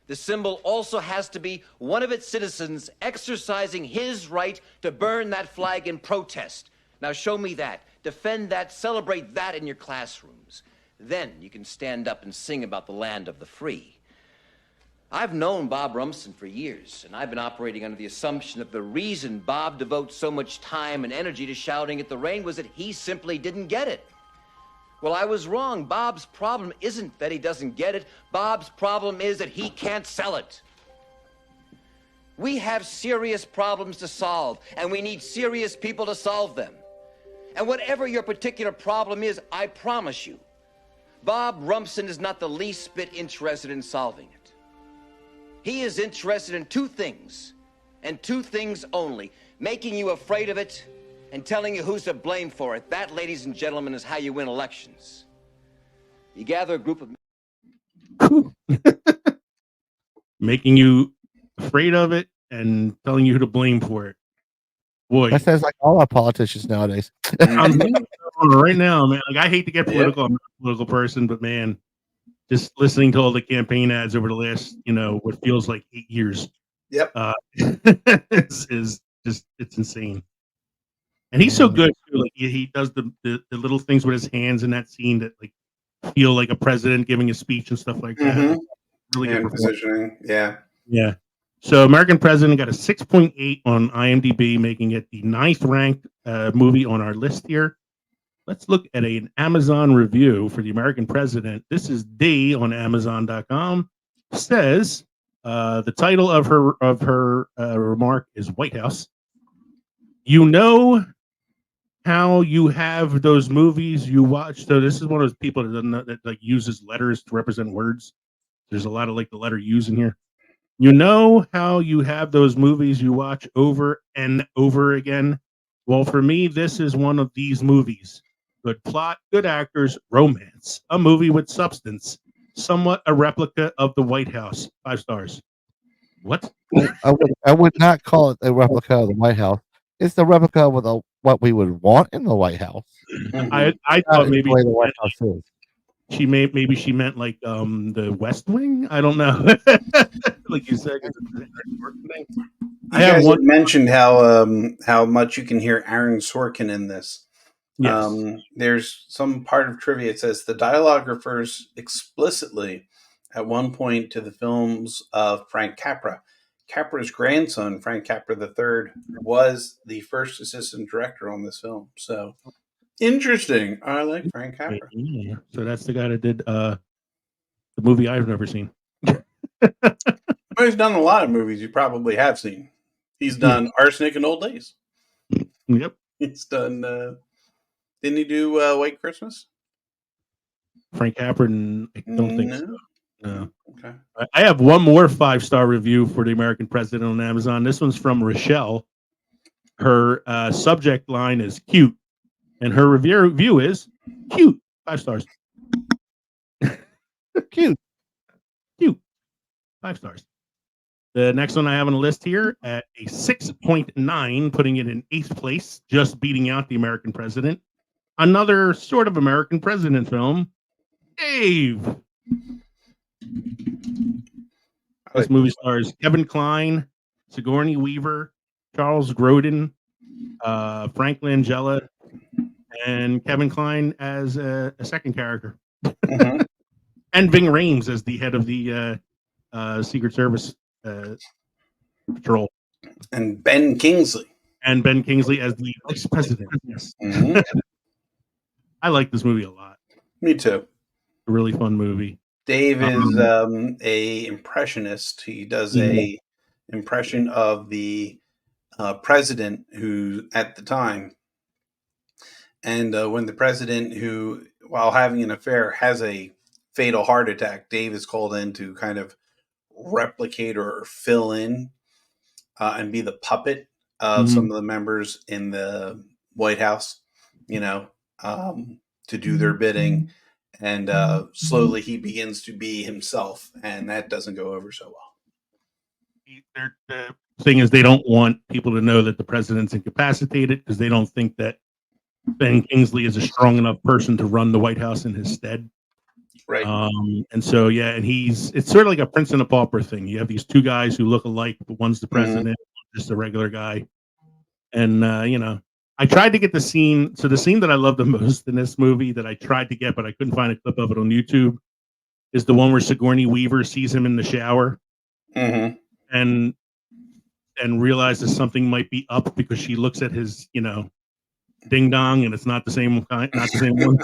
The symbol also has to be one of its citizens exercising his right to burn that flag in protest. Now show me that. Defend that. Celebrate that in your classrooms. Then you can stand up and sing about the land of the free. I've known Bob Rumson for years, and I've been operating under the assumption that the reason Bob devotes so much time and energy to shouting at the rain was that he simply didn't get it. Well, I was wrong. Bob's problem isn't that he doesn't get it. Bob's problem is that he can't sell it. We have serious problems to solve, and we need serious people to solve them. And whatever your particular problem is, I promise you, Bob Rumson is not the least bit interested in solving it. He is interested in two things, and two things only: making you afraid of it and telling you who's to blame for it. That, ladies and gentlemen, is how you win elections. You gather a group of... Making you afraid of it and telling you who to blame for it. Boy. That sounds like all our politicians nowadays. I'm right now, man. Like, I hate to get political. I'm not a political person, but man, just listening to all the campaign ads over the last, what feels like 8 years. Yep. Is just, it's insane. And he's so good too. Like he does the little things with his hands in that scene that like feel like a president giving a speech and stuff like that. Mm-hmm. Really good positioning. Yeah. Yeah. So American President got a 6.8 on IMDb, making it the 9th ranked movie on our list here. Let's look at an Amazon review for the American President. This is D on Amazon.com. Says the title of her remark is White House. You know how you have those movies you watch. So this is one of those people that doesn't know, that like uses letters to represent words. There's a lot of like the letter U's in here. You know how you have those movies you watch over and over again? Well, for me, this is one of these movies. Good plot, good actors, romance, a movie with substance, somewhat a replica of the White House. 5 stars. What? I would not call it a replica of the White House. It's the replica of what we would want in the White House. I thought maybe the White House is. Maybe she meant like the West Wing. I don't know. Like you said, you guys had mentioned how much you can hear Aaron Sorkin in this. Yes. There's some part of trivia. It says the dialogue refers explicitly at one point to the films of Frank Capra. Capra's grandson, Frank Capra III, was the first assistant director on this film. So interesting. I like Frank Capra. Yeah. So that's the guy that did the movie I've never seen. Well, he's done a lot of movies you probably have seen. He's done Arsenic and Old Days. Yep. He's done. Didn't he do White Christmas? Frank Capra, I don't think so. No. Okay. I have one more 5-star review for the American President on Amazon. This one's from Rochelle. Her subject line is cute, and her review is cute. 5 stars. Cute. 5 stars. The next one I have on the list here at a 6.9, putting it in 8th place, just beating out the American President. Another sort of American President film, Dave. This movie stars Kevin Kline, Sigourney Weaver, Charles Grodin, Frank Langella, and Kevin Kline as a second character. Mm-hmm. And Ving Rhames as the head of the Secret Service patrol. And Ben Kingsley. And Ben Kingsley as the vice president. Yes. Mm-hmm. I like this movie a lot. Me too. A really fun movie. Dave is a impressionist. He does a impression of the president who at the time, and when the president who, while having an affair, has a fatal heart attack, Dave is called in to kind of replicate or fill in and be the puppet of some of the members in the White House, to do their bidding. and slowly he begins to be himself, and that doesn't go over so well. The thing is, they don't want people to know that the president's incapacitated because they don't think that Ben Kingsley is a strong enough person to run the White House in his stead. Right. And so, yeah, and it's sort of like a Prince and a Pauper thing. You have these two guys who look alike, but one's the president, one's just a regular guy. And, I tried to get the scene. So the scene that I love the most in this movie that I tried to get, but I couldn't find a clip of it on YouTube, is the one where Sigourney Weaver sees him in the shower and realizes something might be up because she looks at his, ding dong, and it's not the same kind, not the same one.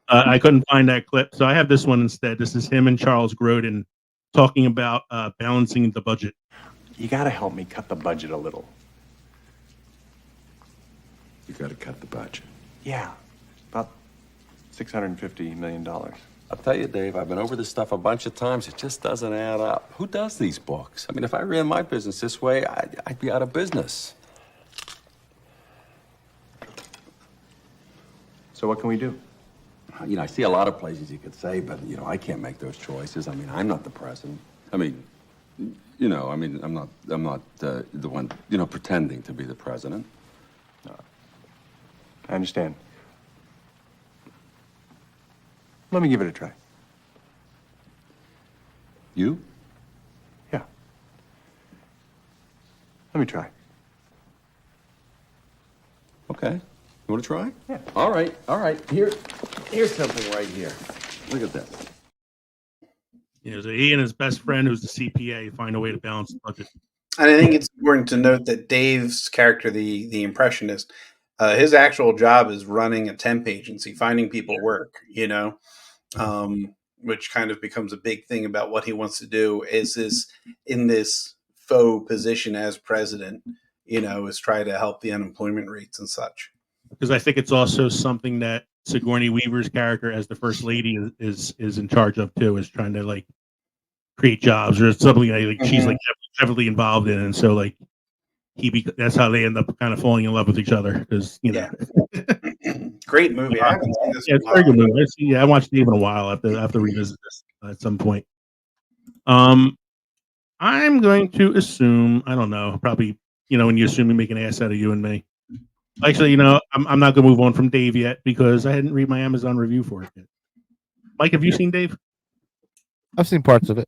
I couldn't find that clip, so I have this one instead. This is him and Charles Grodin talking about balancing the budget. You got to help me cut the budget a little. You got to cut the budget. Yeah, about $650 million. I'll tell you, Dave, I've been over this stuff a bunch of times. It just doesn't add up. Who does these books? I mean, if I ran my business this way, I'd be out of business. So what can we do? I see a lot of places you could say, but, I can't make those choices. I mean, I'm not the president. I mean, I'm not the one, pretending to be the president. I understand. Let me give it a try. You? Yeah. Let me try. Okay. You want to try? Yeah. All right. Here's something right here. Look at this. So he and his best friend, who's the CPA, find a way to balance the budget. And I think it's important to note that Dave's character, the impressionist, his actual job is running a temp agency, finding people work, which kind of becomes a big thing about what he wants to do is in this faux position as president, is try to help the unemployment rates and such. Because I think it's also something that Sigourney Weaver's character as the first lady is in charge of too, is trying to create jobs or something like she's heavily involved in, and so that's how they end up kind of falling in love with each other because Great movie. I haven't seen this. Yeah, it's a very good movie. I watched it even a while. I have to revisit this at some point. I'm going to assume, I don't know, probably when you assume you make an ass out of you and me. Actually, I'm not going to move on from Dave yet because I hadn't read my Amazon review for it yet. Mike, have you seen Dave? I've seen parts of it.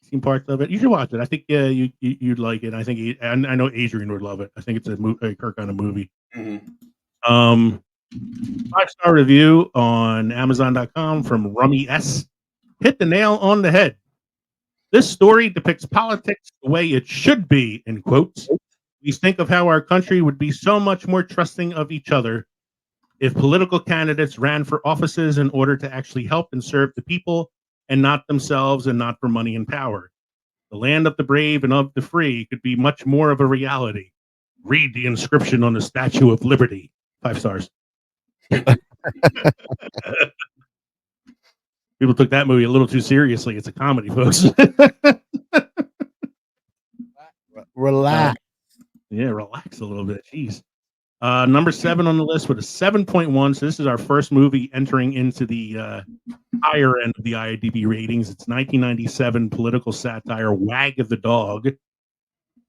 Seen parts of it. You should watch it. I think you'd like it. I think I know Adrian would love it. I think it's a Kirk kind of movie. 5-star review on Amazon.com from Rummy S. Hit the nail on the head. This story depicts politics the way it should be, in quotes. We think of how our country would be so much more trusting of each other if political candidates ran for offices in order to actually help and serve the people and not themselves and not for money and power. The land of the brave and of the free could be much more of a reality. Read the inscription on the Statue of Liberty. 5 stars. People took that movie a little too seriously. It's a comedy, folks. Relax. Relax a little bit. Jeez. Number 7 on the list with a 7.1. So this is our first movie entering into the higher end of the IMDb ratings. It's 1997 political satire, Wag of the Dog,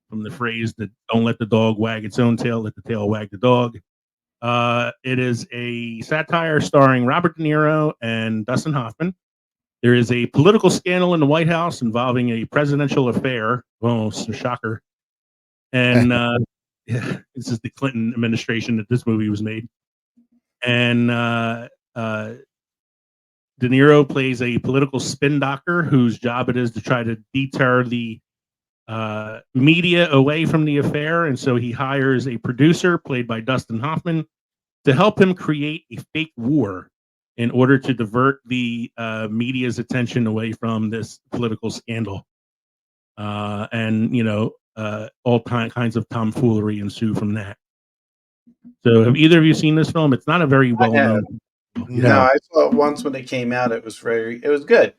from the phrase that don't let the dog wag its own tail, let the tail wag the dog. It is a satire starring Robert De Niro and Dustin Hoffman. There is a political scandal in the White House involving a presidential affair. Oh, shocker. And this is the Clinton administration that this movie was made. And De Niro plays a political spin doctor whose job it is to try to deter the media away from the affair. And so he hires a producer played by Dustin Hoffman to help him create a fake war in order to divert the media's attention away from this political scandal. All kinds of tomfoolery ensue from that. So have either of you seen this film? It's not a very well known. No, I saw it once when it came out. It was good.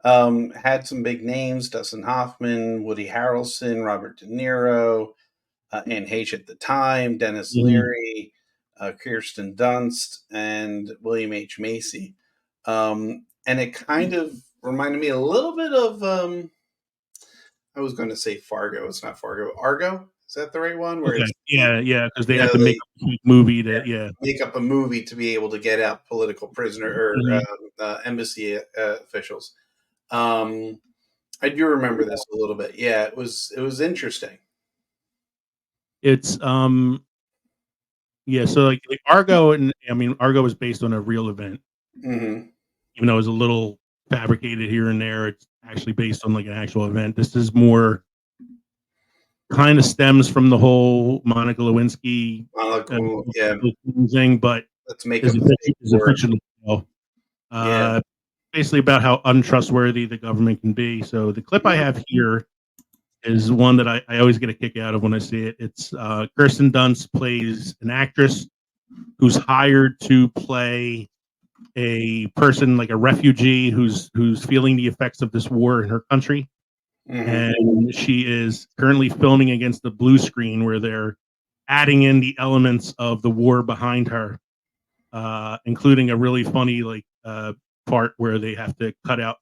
Had some big names: Dustin Hoffman, Woody Harrelson, Robert De Niro, Anne Heche at the time, Dennis Leary. Kirsten Dunst, and William H. Macy. And it kind of reminded me a little bit of, I was going to say Fargo. It's not Fargo. Argo? Is that the right one? Where Okay. it's, Yeah, because they had to make a movie to, make up a movie to be able to get out political prisoner or embassy officials. I do remember this a little bit. Yeah, it was interesting. It's so like Argo, and I mean Argo is based on a real event. Mm-hmm. Even though it was a little fabricated here and there, it's actually based on like an actual event. This is more kind of stems from the whole Monica Lewinsky thing, but let's make is a fictional tale. Basically about how untrustworthy the government can be. So the clip I have here is one that I always get a kick out of when I see it. It's Kirsten Dunst plays an actress who's hired to play a person, like a refugee who's feeling the effects of this war in her country. Mm-hmm. And she is currently filming against the blue screen where they're adding in the elements of the war behind her, including a really funny part where they have to cut out.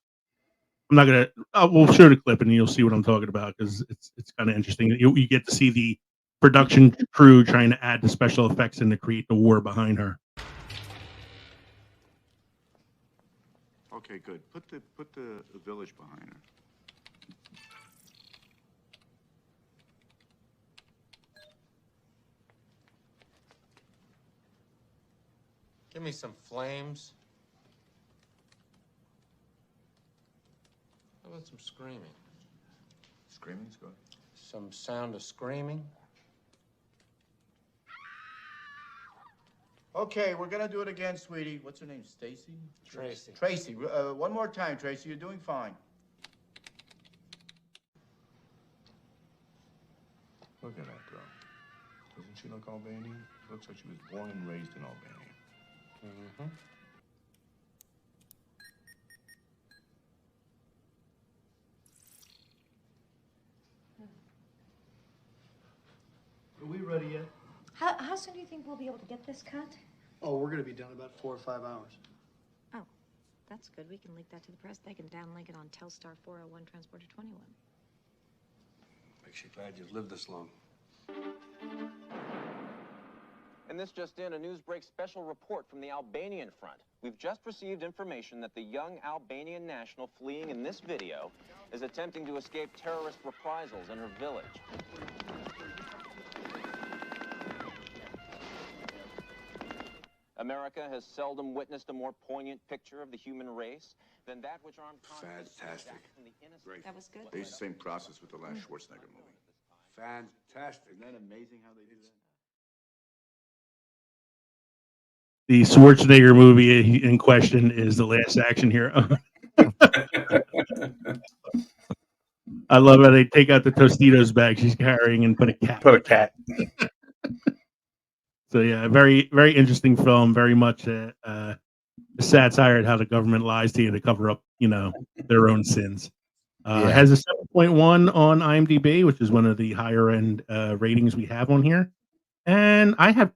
I'm not gonna. We'll show the clip and you'll see what I'm talking about because it's kind of interesting. You get to see the production crew trying to add the special effects and to create the war behind her. Okay, good. Put the village behind her. Give me some flames. How about some screaming? Screaming's good. Some sound of screaming. Okay, we're gonna do it again, sweetie. What's her name? Stacy? Tracy. Tracy. One more time, Tracy. You're doing fine. Look at that girl. Doesn't she look Albanian? Looks like she was born and raised in Albania. Mm-hmm. Are we ready yet? How soon do you think we'll be able to get this cut? Oh, we're going to be done in about 4 or 5 hours. Oh, that's good. We can leak that to the press. They can downlink it on Telstar 401 Transporter 21. Makes you glad you've lived this long. And this just in, a Newsbreak special report from the Albanian front. We've just received information that the young Albanian national fleeing in this video is attempting to escape terrorist reprisals in her village. America has seldom witnessed a more poignant picture of the human race than that which armed Fantastic. Great. That was good. They used the same process with the last Schwarzenegger movie. Fantastic. Isn't that amazing how they do that? The Schwarzenegger movie in question is The Last Action Hero. I love how they take out the Tostitos bag she's carrying and put a cat. So yeah, very, very interesting film. Very much a satire at how the government lies to you to cover up, their own sins. Has a 7.1 on IMDb, which is one of the higher end ratings we have on here. And I have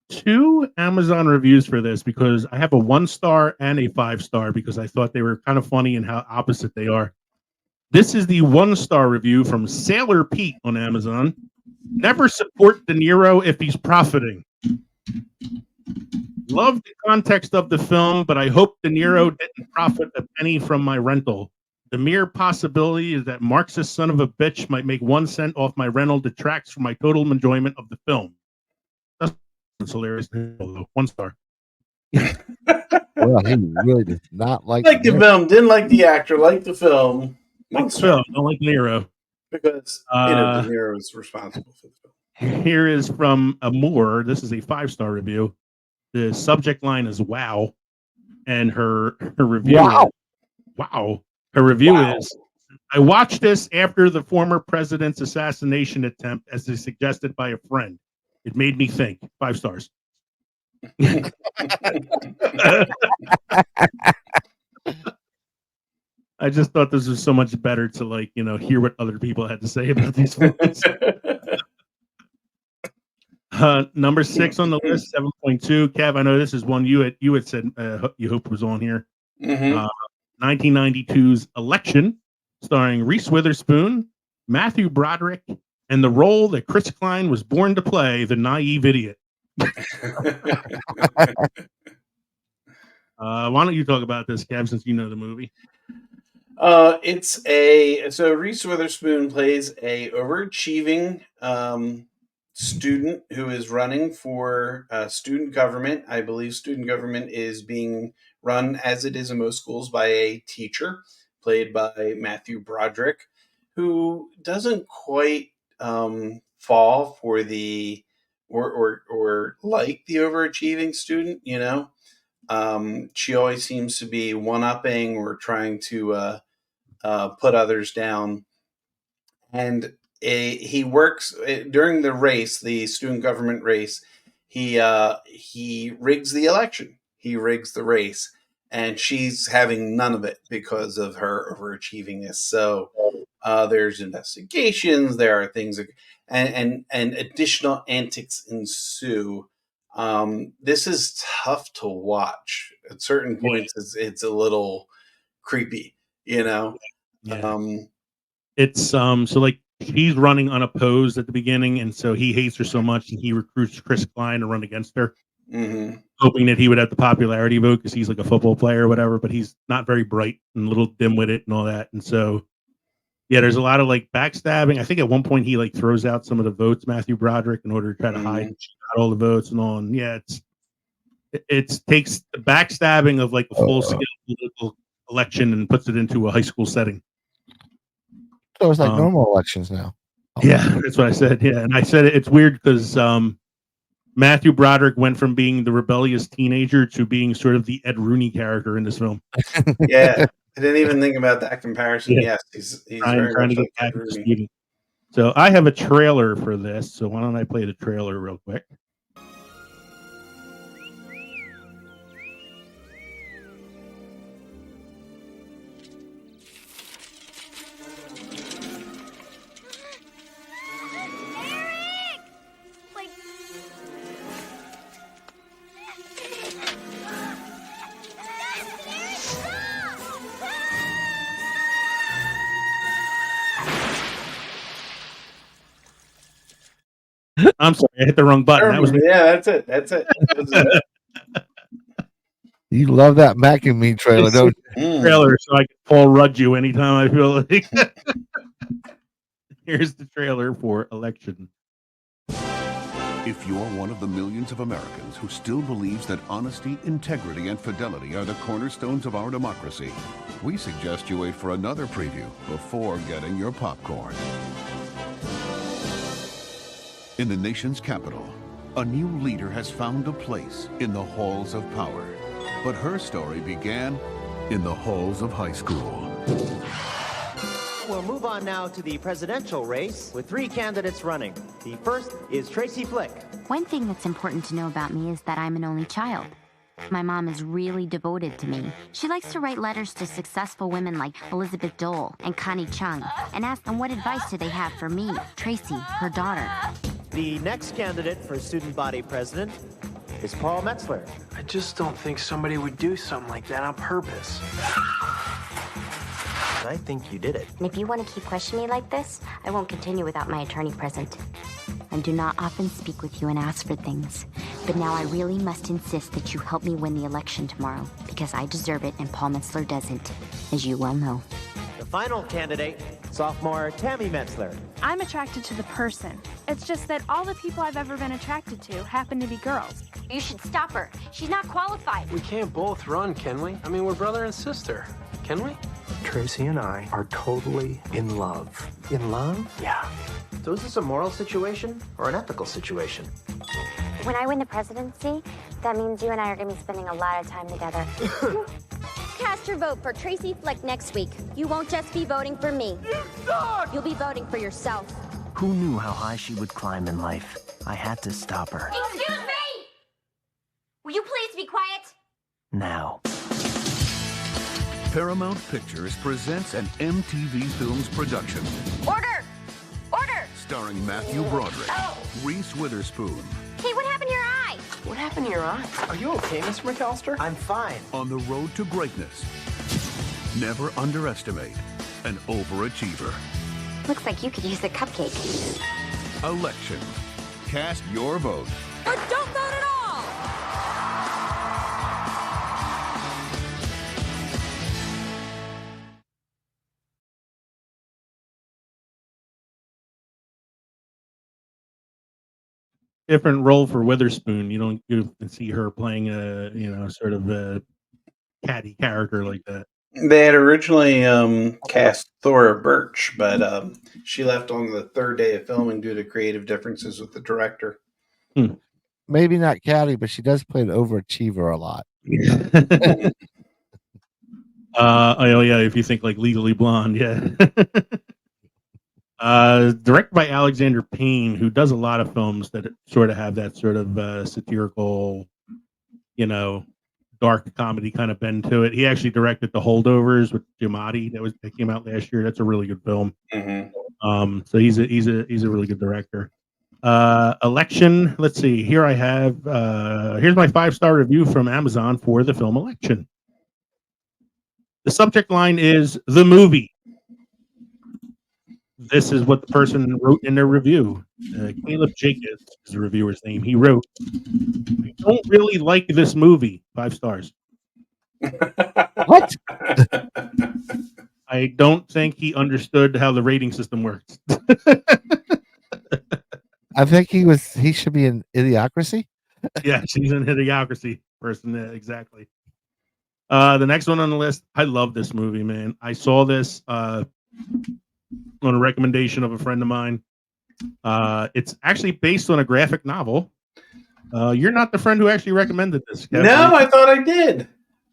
2 Amazon reviews for this because I have a 1-star and a 5-star because I thought they were kind of funny and how opposite they are. This is the 1-star review from Sailor Pete on Amazon. Never support De Niro if he's profiting. Love the context of the film, but I hope De Niro didn't profit a penny from my rental. The mere possibility is that Marxist son of a bitch might make 1 cent off my rental detracts from my total enjoyment of the film. That's hilarious. 1 star. Well, he really does not like the film, didn't like the actor, liked the film. Like the film, don't like De Niro. Because De Niro is responsible for the film. Here is from Amour. This is a 5-star review. The subject line is "Wow," and her review. Wow. Her review is: I watched this after the former president's assassination attempt, as is suggested by a friend. It made me think. 5 stars. I just thought this was so much better to hear what other people had to say about these films. Number 6 on the list, 7.2. Kev, I know this is one you had said you hoped was on here. 1992's Election, starring Reese Witherspoon, Matthew Broderick, and the role that Chris Klein was born to play, the naive idiot. Why don't you talk about this, Kev, since you know the movie? So Reese Witherspoon plays a overachieving student who is running for student government. I believe student government is being run, as it is in most schools, by a teacher played by Matthew Broderick, who doesn't quite fall for the or like the overachieving student. You know, she always seems to be one-upping or trying to put others down. And he works during the race, the student government race. He rigs the election. He rigs the race, and she's having none of it because of her overachievingness. So there's investigations. There are things, and additional antics ensue. This is tough to watch. At certain points, it's a little creepy, you know. Yeah. It's so like she's running unopposed at the beginning, and so he hates her so much, and he recruits Chris Klein to run against her, hoping that he would have the popularity vote because he's like a football player or whatever. But he's not very bright and a little dim-witted and all that, and so yeah, there's a lot of like backstabbing. I think at one point he like throws out some of the votes, Matthew Broderick, in order to try to hide all the votes and all. And yeah, it takes the backstabbing of like a full-scale political election and puts it into a high school setting. So it's like normal elections now. Yeah, that's what I said. Yeah, and I said it's weird because Matthew Broderick went from being the rebellious teenager to being sort of the Ed Rooney character in this film. Yeah, I didn't even think about that comparison. Yeah. Yes, he's trying very to much get back like to Rooney. student. So I have a trailer for this. So why don't I play the trailer real quick? I'm sorry, I hit the wrong button. That was me. Yeah, that's it. That's it. You love that Mac and Me trailer, don't you? Trailer, so I can Paul Rudd you anytime I feel like. Here's the trailer for Election. If you're one of the millions of Americans who still believes that honesty, integrity, and fidelity are the cornerstones of our democracy, we suggest you wait for another preview before getting your popcorn. In the nation's capital, a new leader has found a place in the halls of power. But her story began in the halls of high school. We'll move on now to the presidential race with 3 candidates running. The first is Tracy Flick. One thing that's important to know about me is that I'm an only child. My mom is really devoted to me. She likes to write letters to successful women like Elizabeth Dole and Connie Chung and ask them what advice do they have for me, Tracy, her daughter. The next candidate for student body president is Paul Metzler. I just don't think somebody would do something like that on purpose. I think you did it. And if you want to keep questioning me like this, I won't continue without my attorney present. I do not often speak with you and ask for things, but now I really must insist that you help me win the election tomorrow, because I deserve it and Paul Metzler doesn't, as you well know. The final candidate, sophomore Tammy Metzler. I'm attracted to the person. It's just that all the people I've ever been attracted to happen to be girls. You should stop her. She's not qualified. We can't both run, can we? I mean, we're brother and sister. Can we? Tracy and I are totally in love. In love? Yeah. So is this a moral situation or an ethical situation? When I win the presidency, that means you and I are going to be spending a lot of time together. Cast your vote for Tracy Flick next week. You won't just be voting for me. You'll be voting for yourself. Who knew how high she would climb in life? I had to stop her. Excuse me! Will you please be quiet? Now. Paramount Pictures presents an MTV Films production. Order! Order! Starring Matthew Broderick, Reese Witherspoon, happened to your eye? Are you okay, Mr. McAllister? I'm fine. On the road to greatness, never underestimate an overachiever. Looks like you could use a cupcake. Election. Cast your vote. Or don't vote at all! Different role for Witherspoon. You don't get to see her playing a sort of a catty character like that. They had originally cast Thora Birch, but she left on the third day of filming due to creative differences with the director. Maybe not catty, but she does play an overachiever a lot. Oh yeah, if you think like Legally Blonde, yeah. Directed by Alexander Payne, who does a lot of films that sort of have that sort of satirical, dark comedy kind of bend to it. He actually directed The Holdovers with Giamatti that came out last year. That's a really good film. Mm-hmm. So he's a really good director. Election. Let's see. Here I have. Here's my 5-star review from Amazon for the film Election. The subject line is the movie. This is what the person wrote in their review. Caleb Jacobs is the reviewer's name. He wrote, "I don't really like this movie." 5 stars. What? I don't think he understood how the rating system works. I think he should be in Idiocracy. Yeah, she's an Idiocracy person. Exactly. The next one on the list, I love this movie, man. I saw this on a recommendation of a friend of mine. It's actually based on a graphic novel. You're not the friend who actually recommended this, Kevin. No, I thought I did.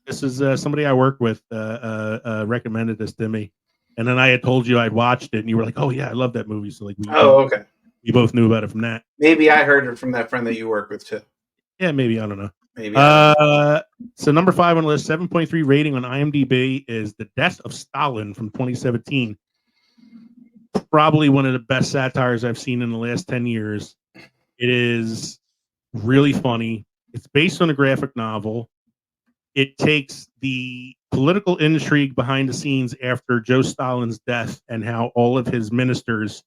This is somebody I work with recommended this to me, and then I had told you I'd watched it, and you were like, "Oh yeah, I love that movie." So like, okay. We both knew about it from that. Maybe I heard it from that friend that you work with too. Yeah, maybe, I don't know. Maybe. So number 5 on the list, 7.3 rating on IMDb, is The Death of Stalin from 2017. Probably one of the best satires I've seen in the last 10 years. It is really funny. It's based on a graphic novel. It takes the political intrigue behind the scenes after Joe Stalin's death and how all of his ministers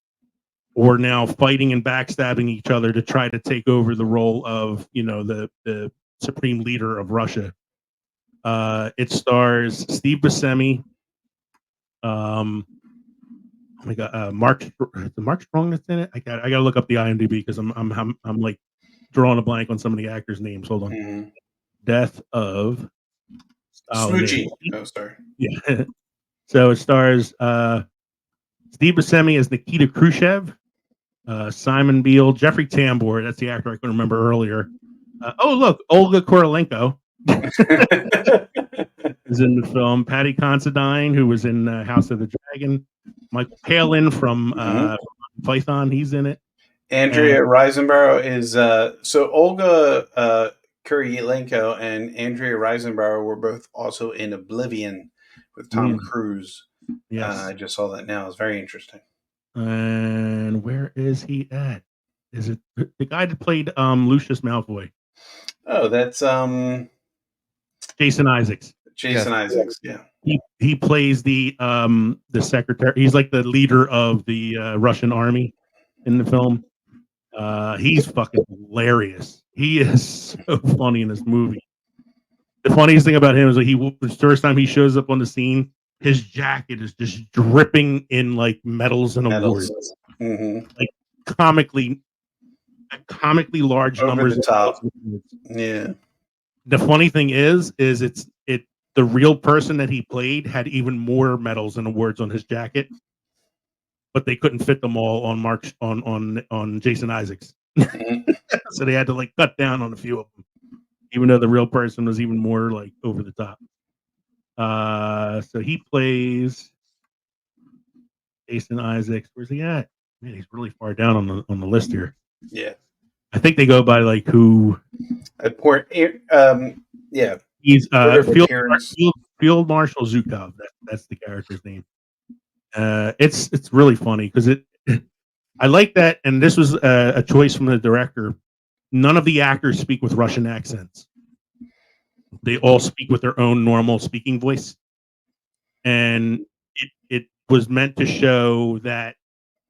were now fighting and backstabbing each other to try to take over the role of, the supreme leader of Russia. It stars Steve Buscemi. Oh my God, Mark Strong that's in it. I gotta look up the IMDb because I'm like drawing a blank on some of the actors' names. Hold on. Mm-hmm. Death of Stalin. Smoochie. Oh, sorry. Yeah. So it stars Steve Buscemi as Nikita Khrushchev, Simon Beale, Jeffrey Tambor. That's the actor I couldn't remember earlier. Look, Olga Korolenko is in the film. Patty Considine, who was in House of the Dragon. Michael Palin from Python, he's in it. Andrea Riseborough is so Olga Kurylenko and Andrea Riseborough were both also in Oblivion with Tom Cruise. Yes, I just saw that now. It's very interesting. And where is he at? Is it the guy that played Lucius Malfoy? Oh, that's Jason Isaacs. Jason Isaacs, yeah. He plays the secretary. He's like the leader of the Russian army in the film. He's fucking hilarious. He is so funny in this movie. The funniest thing about him is like the first time he shows up on the scene, his jacket is just dripping in like medals and awards. Mm-hmm. Like comically large over numbers. The top. Yeah. The funny thing is the real person that he played had even more medals and awards on his jacket, but they couldn't fit them all on Jason Isaacs. So they had to like cut down on a few of them, even though the real person was even more like over the top. So he plays Jason Isaacs. Where's he at? Man, he's really far down on the list here. Yeah. I think they go by like who. Yeah. He's Field Marshal Zhukov. That's the character's name. It's really funny because I like that, and this was a choice from the director. none of the actors speak with Russian accents. They all speak with their own normal speaking voice. And it was meant to show that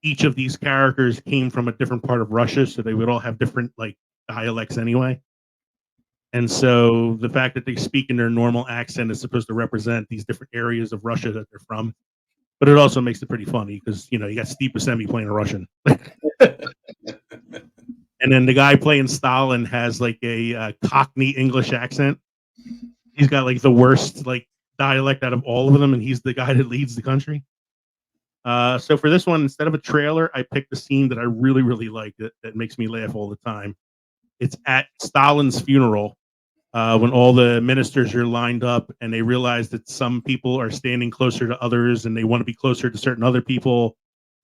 each of these characters came from a different part of Russia, so they would all have different like dialects anyway. And so the fact that they speak in their normal accent is supposed to represent these different areas of Russia that they're from. But it also makes it pretty funny because, you know, you got Steve Buscemi playing a Russian. And then the guy playing Stalin has like a Cockney English accent. He's got like the worst like dialect out of all of them, and he's the guy that leads the country. So for this one, instead of a trailer, I picked a scene that I really, really like that makes me laugh all the time. It's at Stalin's funeral when all the ministers are lined up and they realize that some people are standing closer to others and they want to be closer to certain other people.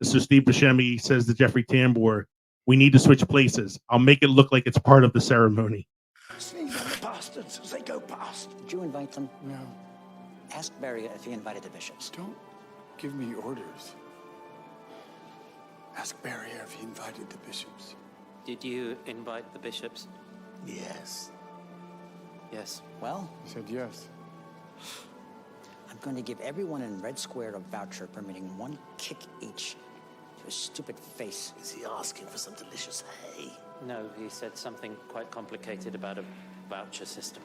So Steve Buscemi says to Jeffrey Tambor, "We need to switch places. I'll make it look like it's part of the ceremony." Sneeze on the bastards as they go past. Did you invite them? No. Ask Barry if he invited the bishops. Don't give me orders. Ask Barry if he invited the bishops. Did you invite the bishops? Yes. Yes. Well, I said yes. I'm going to give everyone in Red Square a voucher permitting one kick each to his stupid face. Is he asking for some delicious hay? No, he said something quite complicated about a voucher system.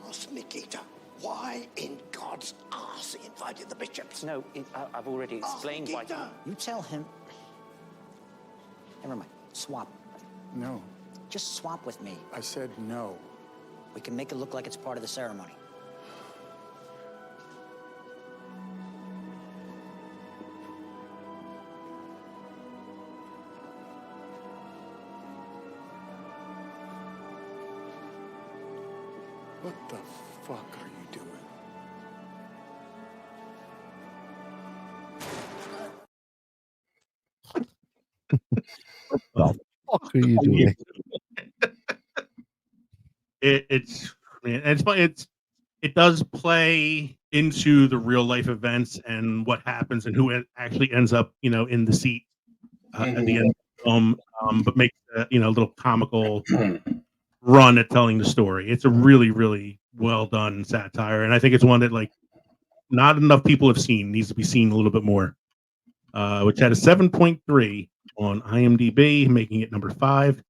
Ask Nikita. Why in God's arse he invited the bishops? No, I've already explained why. You tell him. Never mind. Swap. No. Just swap with me. I said no. We can make it look like it's part of the ceremony. What the fuck are you doing? What the fuck are you doing? It does play into the real life events and what happens and who actually ends up, you know, in the seat at the end of the film, but makes a little comical run at telling the story. It's a really, really well done satire, and I think it's one that like not enough people have seen. Needs to be seen a little bit more. Which had a 7.3 on IMDb, making it number 5.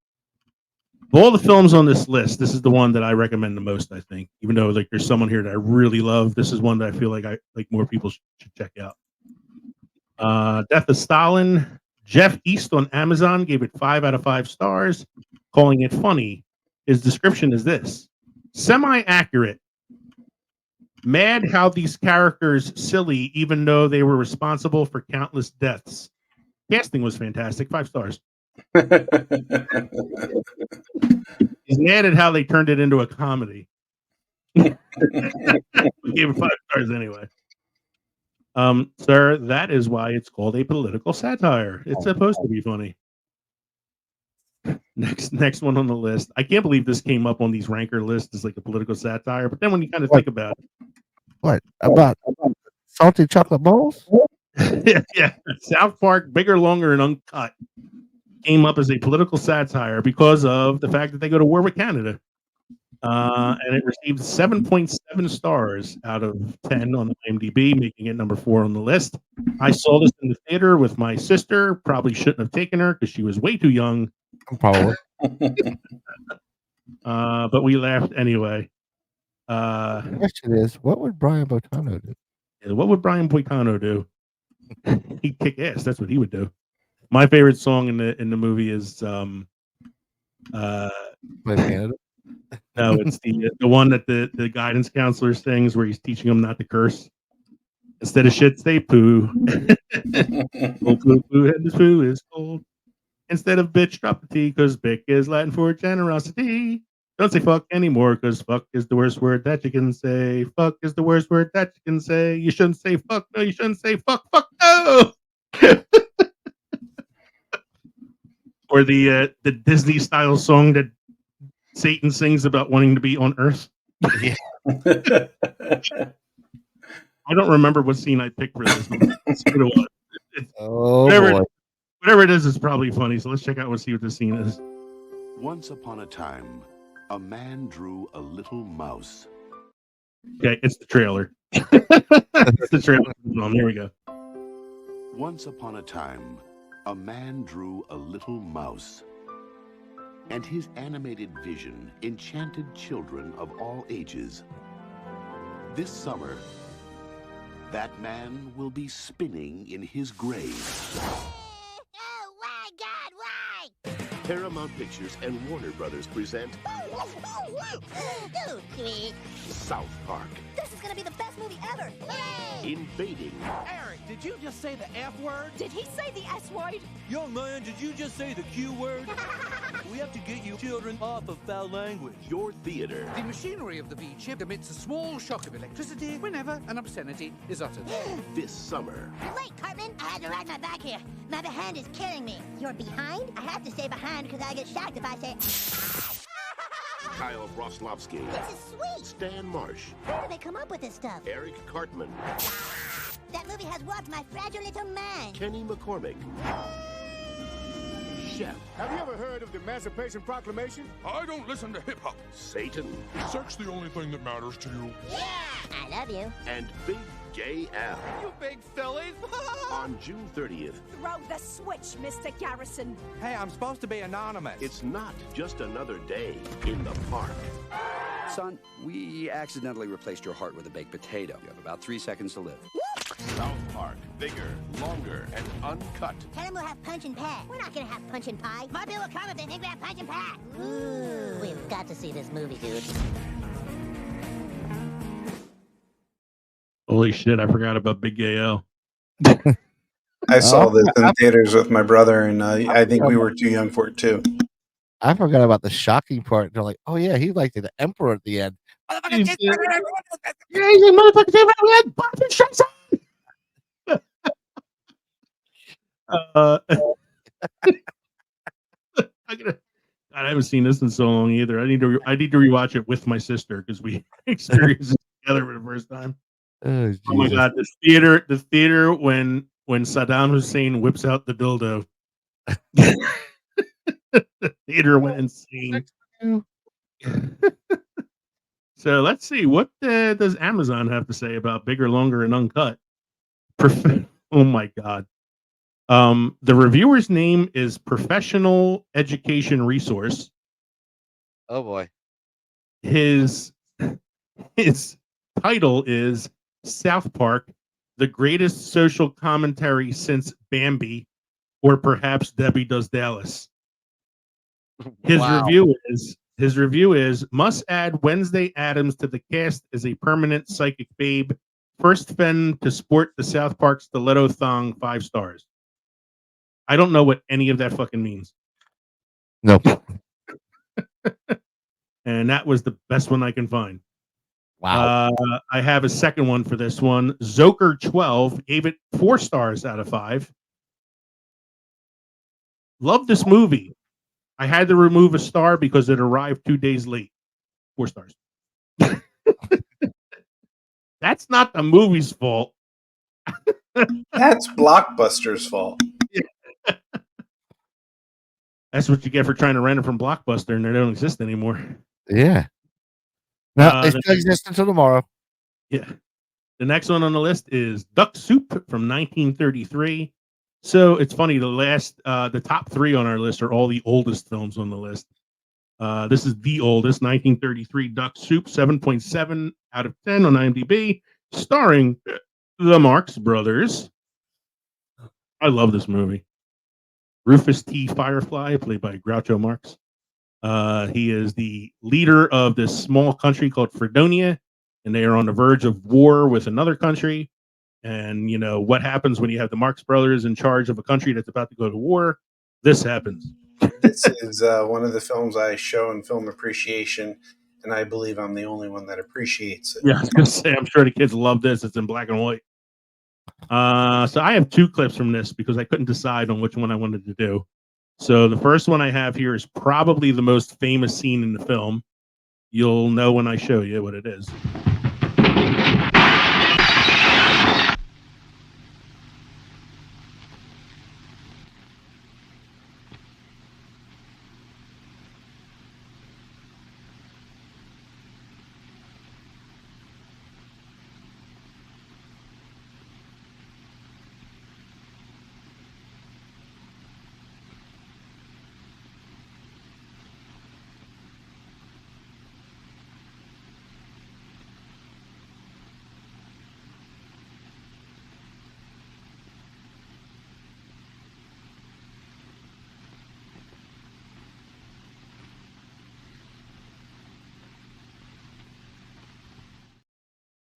Of all the films on this list, this is the one that I recommend the most, I think. Even though like there's someone here that I really love, this is one that I feel like more people should check out. Death of Stalin. Jeff East on Amazon gave it 5 out of 5 stars, calling it funny. His description is this: semi-accurate. Mad how these characters silly, even though they were responsible for countless deaths. Casting was fantastic, 5 stars. He's mad at how they turned it into a comedy. We gave it 5 stars anyway. Sir, that is why it's called a political satire. It's supposed to be funny. Next one on the list. I can't believe this came up on these ranker lists as like a political satire, but then when you kind of think about it. What about salty chocolate balls? Yeah. South Park, Bigger, Longer, and Uncut came up as a political satire because of the fact that they go to war with Canada. And it received 7.7 stars out of 10 on IMDb, making it number 4 on the list. I saw this in the theater with my sister. Probably shouldn't have taken her because she was way too young. Probably. But we laughed anyway. The question is, what would Brian Boitano do? What would Brian Boitano do? He'd kick ass. That's what he would do. My favorite song in the movie is Canada? No, it's the one that the guidance counselor sings where he's teaching them not to curse. Instead of shit, say poo. Oh, poo, poo, and this poo is cold. Instead of bitch, drop the T, because bick is Latin for generosity. Don't say fuck anymore, because fuck is the worst word that you can say. Fuck is the worst word that you can say. You shouldn't say fuck. No, you shouldn't say fuck. Fuck no. Or the Disney style song that Satan sings about wanting to be on Earth. Yeah. I don't remember what scene I picked for this. Whatever it is, it's probably funny. So let's check out. Let's see what this scene is. Once upon a time, a man drew a little mouse. Okay, it's the trailer. It's the trailer. Here we go. Once upon a time, a man drew a little mouse. And his animated vision enchanted children of all ages. This summer, that man will be spinning in his grave. Oh my God, why? Paramount Pictures and Warner Brothers present Dude, sweet. South Park, This is gonna be the best movie ever. Yay! Invading. Eric, did you just say the F word? Did he say the S word? Young man, did you just say the Q word? We have to get you children off of foul language. Your theater. The machinery of the V-chip emits a small shock of electricity whenever an obscenity is uttered. This summer. Wait, Cartman, I had to ride my back here. My behind is killing me. You're behind? I have to stay behind because I get shocked if I say... Kyle Broslovsky. This is sweet. Stan Marsh. Where do they come up with this stuff? Eric Cartman. That movie has warped my fragile little mind. Kenny McCormick. Chef. Have you ever heard of the Emancipation Proclamation? I don't listen to hip-hop. Satan. Is sex the only thing that matters to you? Yeah! I love you. And Big Gay Al. You big fillies! On June 30th. Throw the switch, Mr. Garrison. Hey, I'm supposed to be anonymous. It's not just another day in the park. Son, we accidentally replaced your heart with a baked potato. You have about 3 seconds to live. South Park. Bigger, longer, and uncut. Tell them we'll have punch and pie. We're not gonna have punch and pie. My bill will come if they think we have punch and pie. Ooh. We've got to see this movie, dude. Holy shit, I forgot about Big Gay L. I saw this in theaters with my brother, and I think we were too young for it, too. I forgot about the shocking part. They're like, oh, yeah, he liked the emperor at the end. I haven't seen this in so long either. I need to rewatch it with my sister because we experienced it together for the first time. Oh, oh my god, the theater when Saddam Hussein whips out the dildo. The theater went insane. So let's see, what does Amazon have to say about Bigger, Longer, and Uncut? Oh my god. The reviewer's name is Professional Education Resource. Oh boy. His title is South Park, the greatest social commentary since Bambi, or perhaps Debbie Does Dallas. His review is must add Wednesday Addams to the cast as a permanent psychic babe. First Fen to sport the South Park stiletto thong, 5 stars. I don't know what any of that fucking means. Nope. And that was the best one I can find. Wow. I have a second one for this one. Zoker12 gave it 4 stars out of 5. Love this movie. I had to remove a star because it arrived 2 days late. 4 stars. That's not the movie's fault. That's Blockbuster's fault. That's what you get for trying to rent it from Blockbuster, and they don't exist anymore. Yeah. No, it still exists until tomorrow. Yeah. The next one on the list is Duck Soup from 1933. So it's funny, the top 3 on our list are all the oldest films on the list. This is the oldest, 1933 Duck Soup, 7.7 out of 10 on IMDb, starring the Marx Brothers. I love this movie. Rufus T. Firefly, played by Groucho Marx. He is the leader of this small country called Fredonia, and they are on the verge of war with another country. And, you know, what happens when you have the Marx Brothers in charge of a country that's about to go to war? This happens. This is one of the films I show in film appreciation, and I believe I'm the only one that appreciates it. Yeah, I was going to say, I'm sure the kids love this. It's in black and white. So I have 2 clips from this because I couldn't decide on which one I wanted to do. So the first one I have here is probably the most famous scene in the film. You'll know when I show you what it is.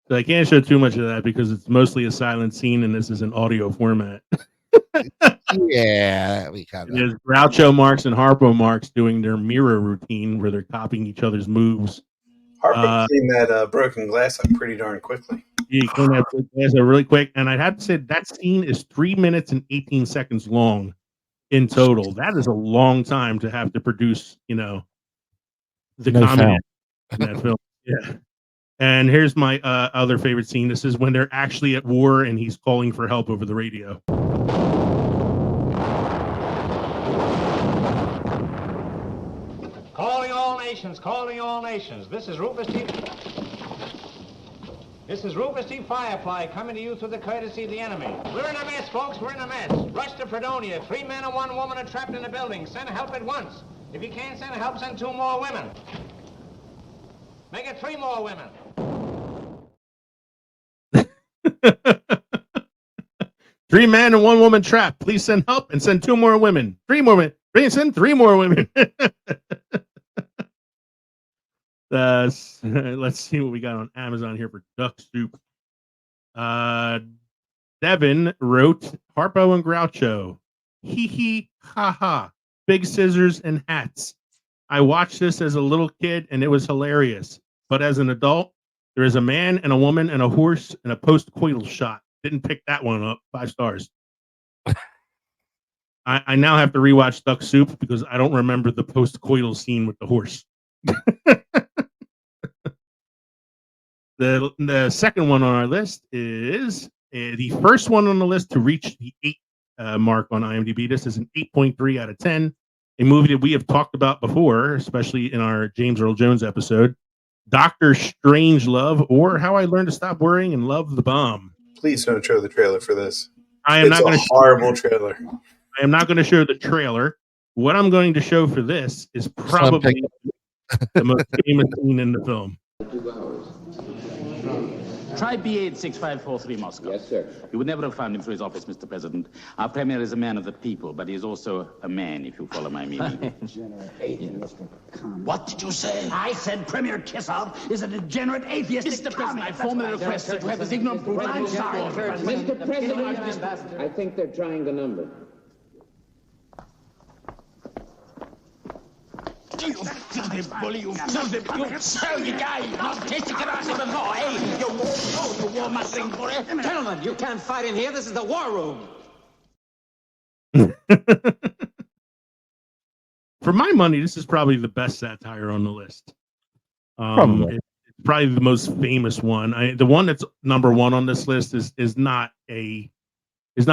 So I can't show too much of that because it's mostly a silent scene, and this is an audio format. Yeah, we kind There's Groucho Marx and Harpo Marx doing their mirror routine where they're copying each other's moves. Harpo cleaned that broken glass up pretty darn quickly. He cleaned that glass up really quick, and I'd have to say that scene is 3 minutes and 18 seconds long in total. That is a long time to have to produce, the No comedy sound. in that film. Yeah. And here's my other favorite scene. This is when they're actually at war and he's calling for help over the radio. Calling all nations, calling all nations. This is Rufus T. Firefly coming to you through the courtesy of the enemy. We're in a mess, folks. We're in a mess. Rush to Fredonia. 3 men and 1 woman are trapped in the building. Send help at once. If you can't send help, send 2 more women. Make it 3 more women. 3 men and 1 woman trapped. Please send help and send 2 more women. 3 more women. Please send 3 more women. Let's see what we got on Amazon here for Duck Soup. Devin wrote Harpo and Groucho. Hee hee ha ha. Big scissors and hats. I watched this as a little kid and it was hilarious. But as an adult, there is a man and a woman and a horse and a post-coital shot. Didn't pick that one up. 5 stars. I now have to rewatch Duck Soup because I don't remember the post-coital scene with the horse. The second one on our list is the first one on the list to reach the 8 mark on IMDb. This is an 8.3 out of 10. A movie that we have talked about before, especially in our James Earl Jones episode, Dr. Strangelove, or How I Learned to Stop Worrying and Love the Bomb. Please don't show the trailer for this. It's not a horrible trailer. I am not going to show the trailer. What I'm going to show for this is probably the most famous scene in the film. Try B86543 Moscow. Yes, sir. You would never have found him through his office, Mr. President. Our premier is a man of the people, but he is also a man, if you follow my meaning. What did you say? I said Premier Kissoff is a degenerate atheist. Mr. President, I formally request that you have this ignorant brute. I'm sorry, Mr. President, I think they're trying the number. You filthy bully, you filthy guy! Not tasting karate before, eh? You war muttering boy! Gentlemen, you can't fight in here. This is the war room. For my money, this is probably the best satire on the list. Probably. It's probably the most famous one. The one that's number 1 on this list is not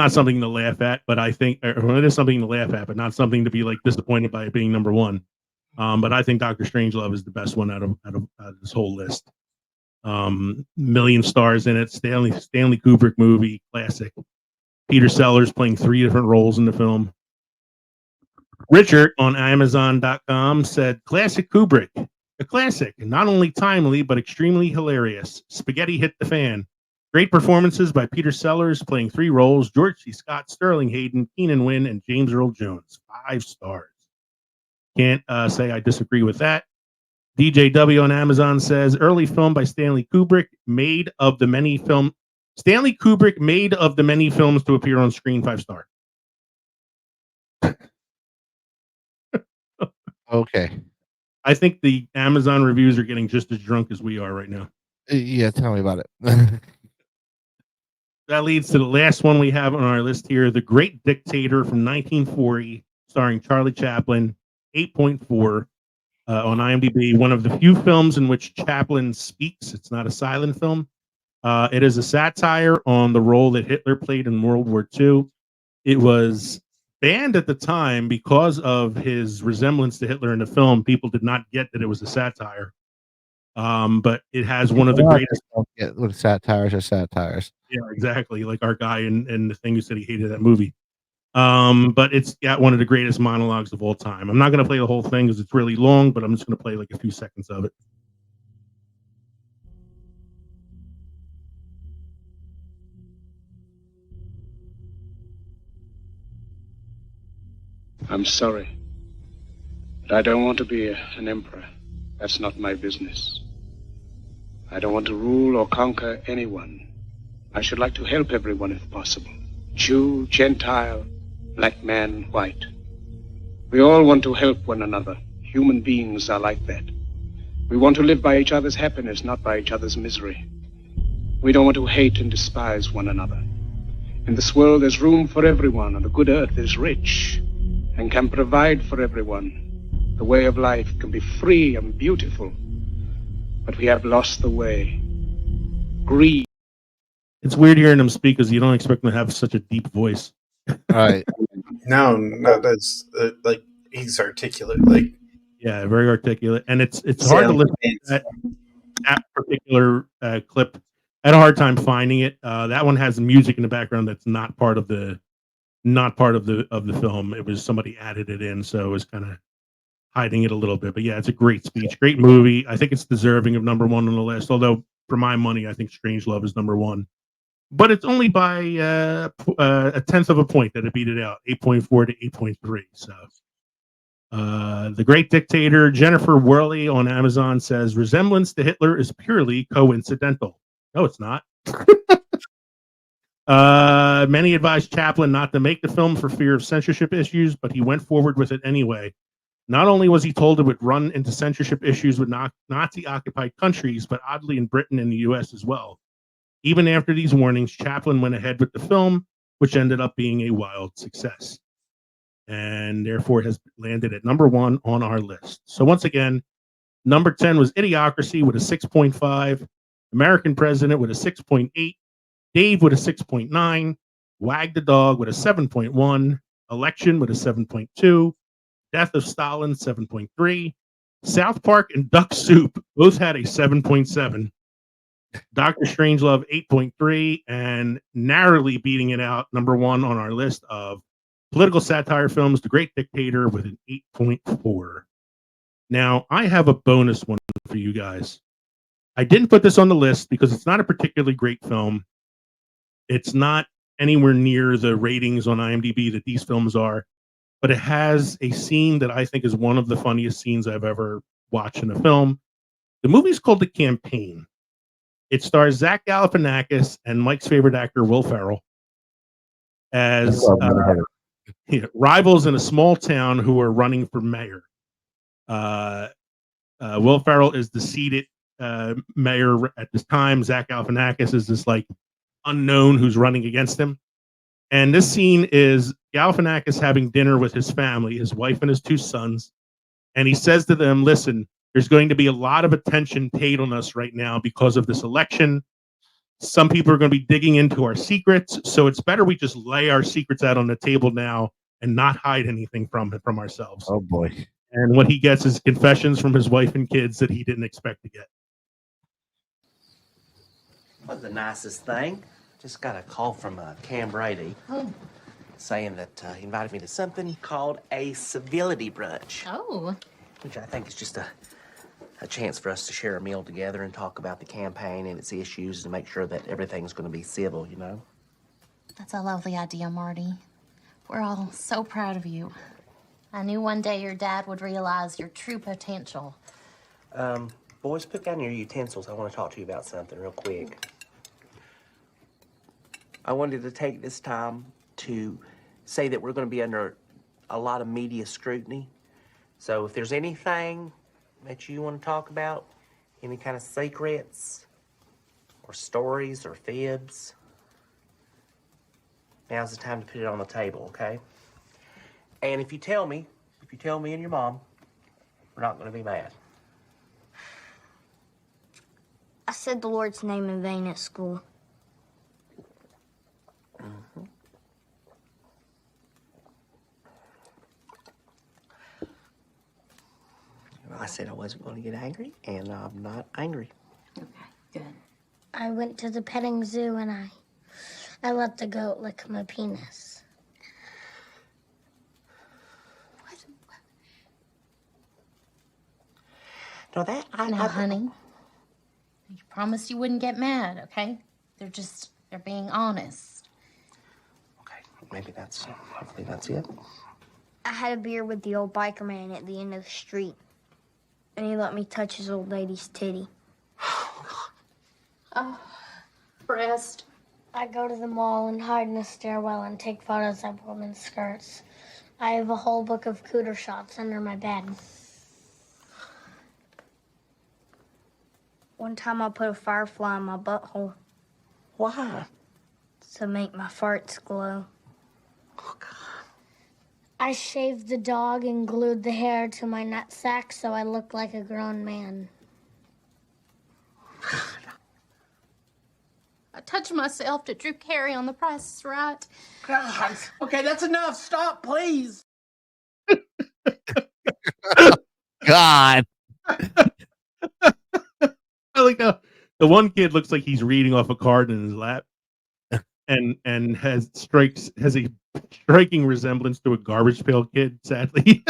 something to laugh at, but I think it is something to laugh at, but not something to be like disappointed by it being number 1. But I think Dr. Strangelove is the best one out of this whole list. Million stars in it. Stanley Kubrick movie, classic. Peter Sellers playing 3 different roles in the film. Richard on Amazon.com said, "Classic Kubrick, a classic, not only timely but extremely hilarious. Spaghetti hit the fan. Great performances by Peter Sellers playing 3 roles: George C. Scott, Sterling Hayden, Keenan Wynn, and James Earl Jones. 5 stars." Can't say I disagree with that. DJW on Amazon says, early film by Stanley Kubrick, made of the many films to appear on screen. 5 star. Okay. I think the Amazon reviews are getting just as drunk as we are right now. Yeah, tell me about it. That leads to the last one we have on our list here, The Great Dictator from 1940, starring Charlie Chaplin. 8.4 on IMDb. One of the few films in which Chaplin speaks. It's not a silent film. It is a satire on the role that Hitler played in World War II. It was banned at the time because of his resemblance to Hitler in the film. People did not get that it was a satire. But it has one of the greatest. With satires are satires. Yeah, exactly. Like our guy in the thing who said he hated that movie. But it's got one of the greatest monologues of all time. I'm not going to play the whole thing because it's really long, but I'm just going to play like a few seconds of it. I'm sorry, but I don't want to be an emperor. That's not my business. I don't want to rule or conquer anyone. I should like to help everyone if possible. Jew, Gentile, black man, white. We all want to help one another. Human beings are like that. We want to live by each other's happiness, not by each other's misery. We don't want to hate and despise one another. In this world, there's room for everyone, and the good earth is rich and can provide for everyone. The way of life can be free and beautiful, but we have lost the way. Greed. It's weird hearing him speak because you don't expect him to have such a deep voice. Right. No, that's like he's articulate. Like, yeah, very articulate, and it's hard to listen to that particular clip. I had a hard time finding it. That one has music in the background that's not part of the film. It was somebody added it in, so it was kind of hiding it a little bit. But yeah, it's a great speech, great movie. I think it's deserving of number one on the list. Although for my money, I think Strangelove is number one. But it's only by a tenth of a point that it beat it out, 8.4 to 8.3. So, The Great Dictator, Jennifer Worley on Amazon says, resemblance to Hitler is purely coincidental. No, it's not. Many advised Chaplin not to make the film for fear of censorship issues, but he went forward with it anyway. Not only was he told it would run into censorship issues with Nazi-occupied countries, but oddly in Britain and the U.S. as well. Even after these warnings, Chaplin went ahead with the film, which ended up being a wild success. And therefore has landed at number one on our list. So once again, number 10 was Idiocracy with a 6.5, American President with a 6.8, Dave with a 6.9, Wag the Dog with a 7.1, Election with a 7.2, Death of Stalin 7.3, South Park and Duck Soup both had a 7.7. Dr. Strangelove 8.3, and narrowly beating it out, number one on our list of political satire films, The Great Dictator with an 8.4. Now, I have a bonus one for you guys. I didn't put this on the list because it's not a particularly great film. It's not anywhere near the ratings on IMDb that these films are, but it has a scene that I think is one of the funniest scenes I've ever watched in a film. The movie's called The Campaign. It stars Zach Galifianakis and Mike's favorite actor, Will Ferrell, as rivals in a small town who are running for mayor. Will Ferrell is the seated mayor at this time. Zach Galifianakis is this like unknown who's running against him. And this scene is Galifianakis having dinner with his family, his wife and his two sons. And he says to them, listen, there's going to be a lot of attention paid on us right now because of this election. Some people are going to be digging into our secrets. So it's better we just lay our secrets out on the table now and not hide anything from ourselves. Oh, boy. And what he gets is confessions from his wife and kids that he didn't expect to get. Wasn't the nicest thing. Just got a call from Cam Brady saying that he invited me to something called a civility brunch. Oh. Which I think is just a chance for us to share a meal together and talk about the campaign and its issues and make sure that everything's going to be civil, you know? That's a lovely idea, Marty. We're all so proud of you. I knew one day your dad would realize your true potential. Boys, put down your utensils. I want to talk to you about something real quick. I wanted to take this time to say that we're going to be under a lot of media scrutiny. So if there's anything that you want to talk about, any kind of secrets or stories or fibs, now's the time to put it on the table, okay? And if you tell me and your mom, we're not going to be mad. I said the Lord's name in vain at school. Mm-hmm. Well, I said I wasn't going to get angry, and I'm not angry. Okay, good. I went to the petting zoo and I let the goat lick my penis. No, that Now, honey, you promised you wouldn't get mad, okay? They're being honest. Maybe hopefully that's it. I had a beer with the old biker man at the end of the street, and he let me touch his old lady's titty. Oh, breast. I go to the mall and hide in the stairwell and take photos of women's skirts. I have a whole book of cooter shots under my bed. One time I put a firefly in my butthole. Why? To make my farts glow. Oh, God. I shaved the dog and glued the hair to my nutsack so I look like a grown man. I touched myself to Drew Carey on The Price is Right. God. Okay, that's enough. Stop, please. God. I like the one kid looks like he's reading off a card in his lap, and has a striking resemblance to a garbage pail kid. Sadly,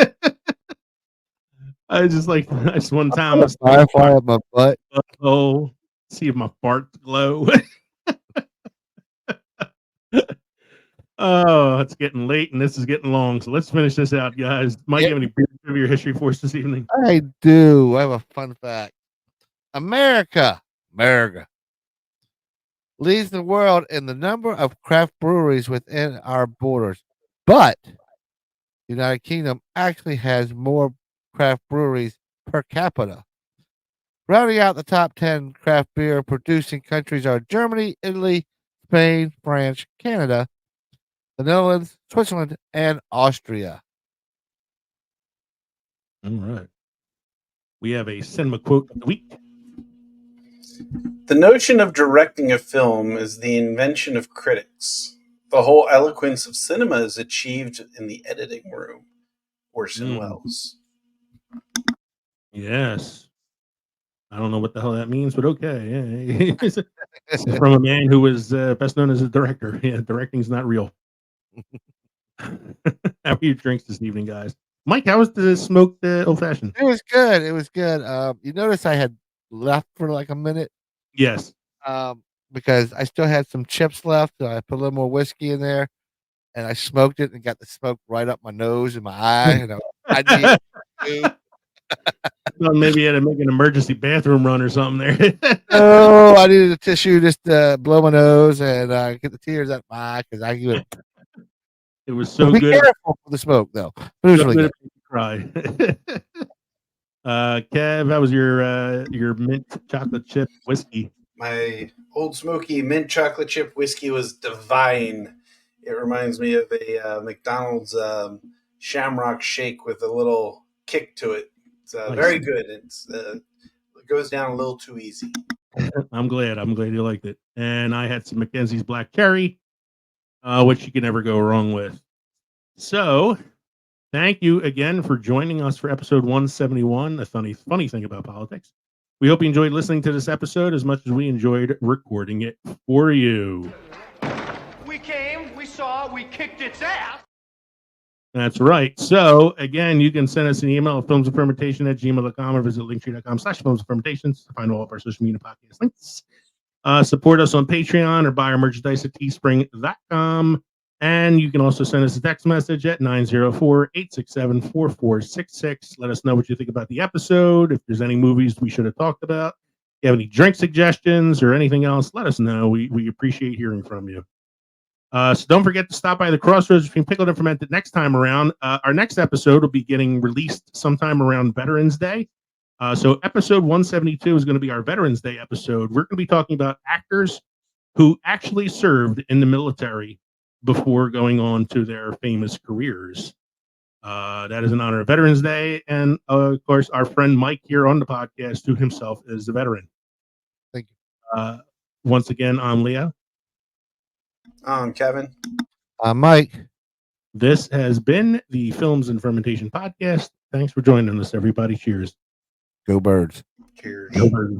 I just one time I firefly up my butt. Oh, see if my farts glow. Oh, it's getting late and this is getting long, so let's finish this out, guys. Mike, you have any trivia history for us this evening? I do. I have a fun fact. America leads the world in the number of craft breweries within our borders, but the United Kingdom actually has more craft breweries per capita. Rounding out the top 10 craft beer producing countries are Germany, Italy, Spain, France, Canada, the Netherlands, Switzerland, and Austria. All right. We have a cinema quote of the week. The notion of directing a film is the invention of critics. The whole eloquence of cinema is achieved in the editing room. Orson Welles. Yes. I don't know what the hell that means, but okay. Yeah. It's from a man who was best known as a director. Yeah, directing's not real. How are your drinks this evening, guys? Mike, how was the smoked old fashioned? It was good. You notice I had left for like a minute. Yes. Because I still had some chips left. So I put a little more whiskey in there, and I smoked it and got the smoke right up my nose and my eye. And I need well, maybe you had to make an emergency bathroom run or something there. Oh, I needed a tissue just to blow my nose and get the tears out of my eye because I give it. It was so be good. Careful for the smoke, though. But it was really good. Cry. Kev, how was your mint chocolate chip whiskey? My Old Smoky mint chocolate chip whiskey was divine. It reminds me of a McDonald's Shamrock Shake with a little kick to it. It's very good. It goes down a little too easy. I'm glad you liked it. And I had some Mackenzie's Black Cherry, which you can never go wrong with. So, thank you again for joining us for episode 171, a funny thing about politics. We hope you enjoyed listening to this episode as much as we enjoyed recording it for you. We came, we saw, we kicked its ass. That's right. So, again, you can send us an email at filmsoffermentation@gmail.com or visit linktree.com/filmsoffermentations to find all of our social media podcast links. Support us on Patreon or buy our merchandise at teespring.com. And you can also send us a text message at 904-867-4466. Let us know what you think about the episode. If there's any movies we should have talked about, if you have any drink suggestions or anything else, let us know. We appreciate hearing from you. So don't forget to stop by the crossroads between Pickled and Fermented next time around. Our next episode will be getting released sometime around Veterans Day. So episode 172 is going to be our Veterans Day episode. We're going to be talking about actors who actually served in the military before going on to their famous careers. That is in honor of Veterans Day. And of course, our friend Mike here on the podcast, who himself is a veteran. Thank you. Once again, I'm Leo. I'm Kevin. I'm Mike. This has been the Films and Fermentation Podcast. Thanks for joining us, everybody. Cheers. Go Birds. Cheers. Go Birds.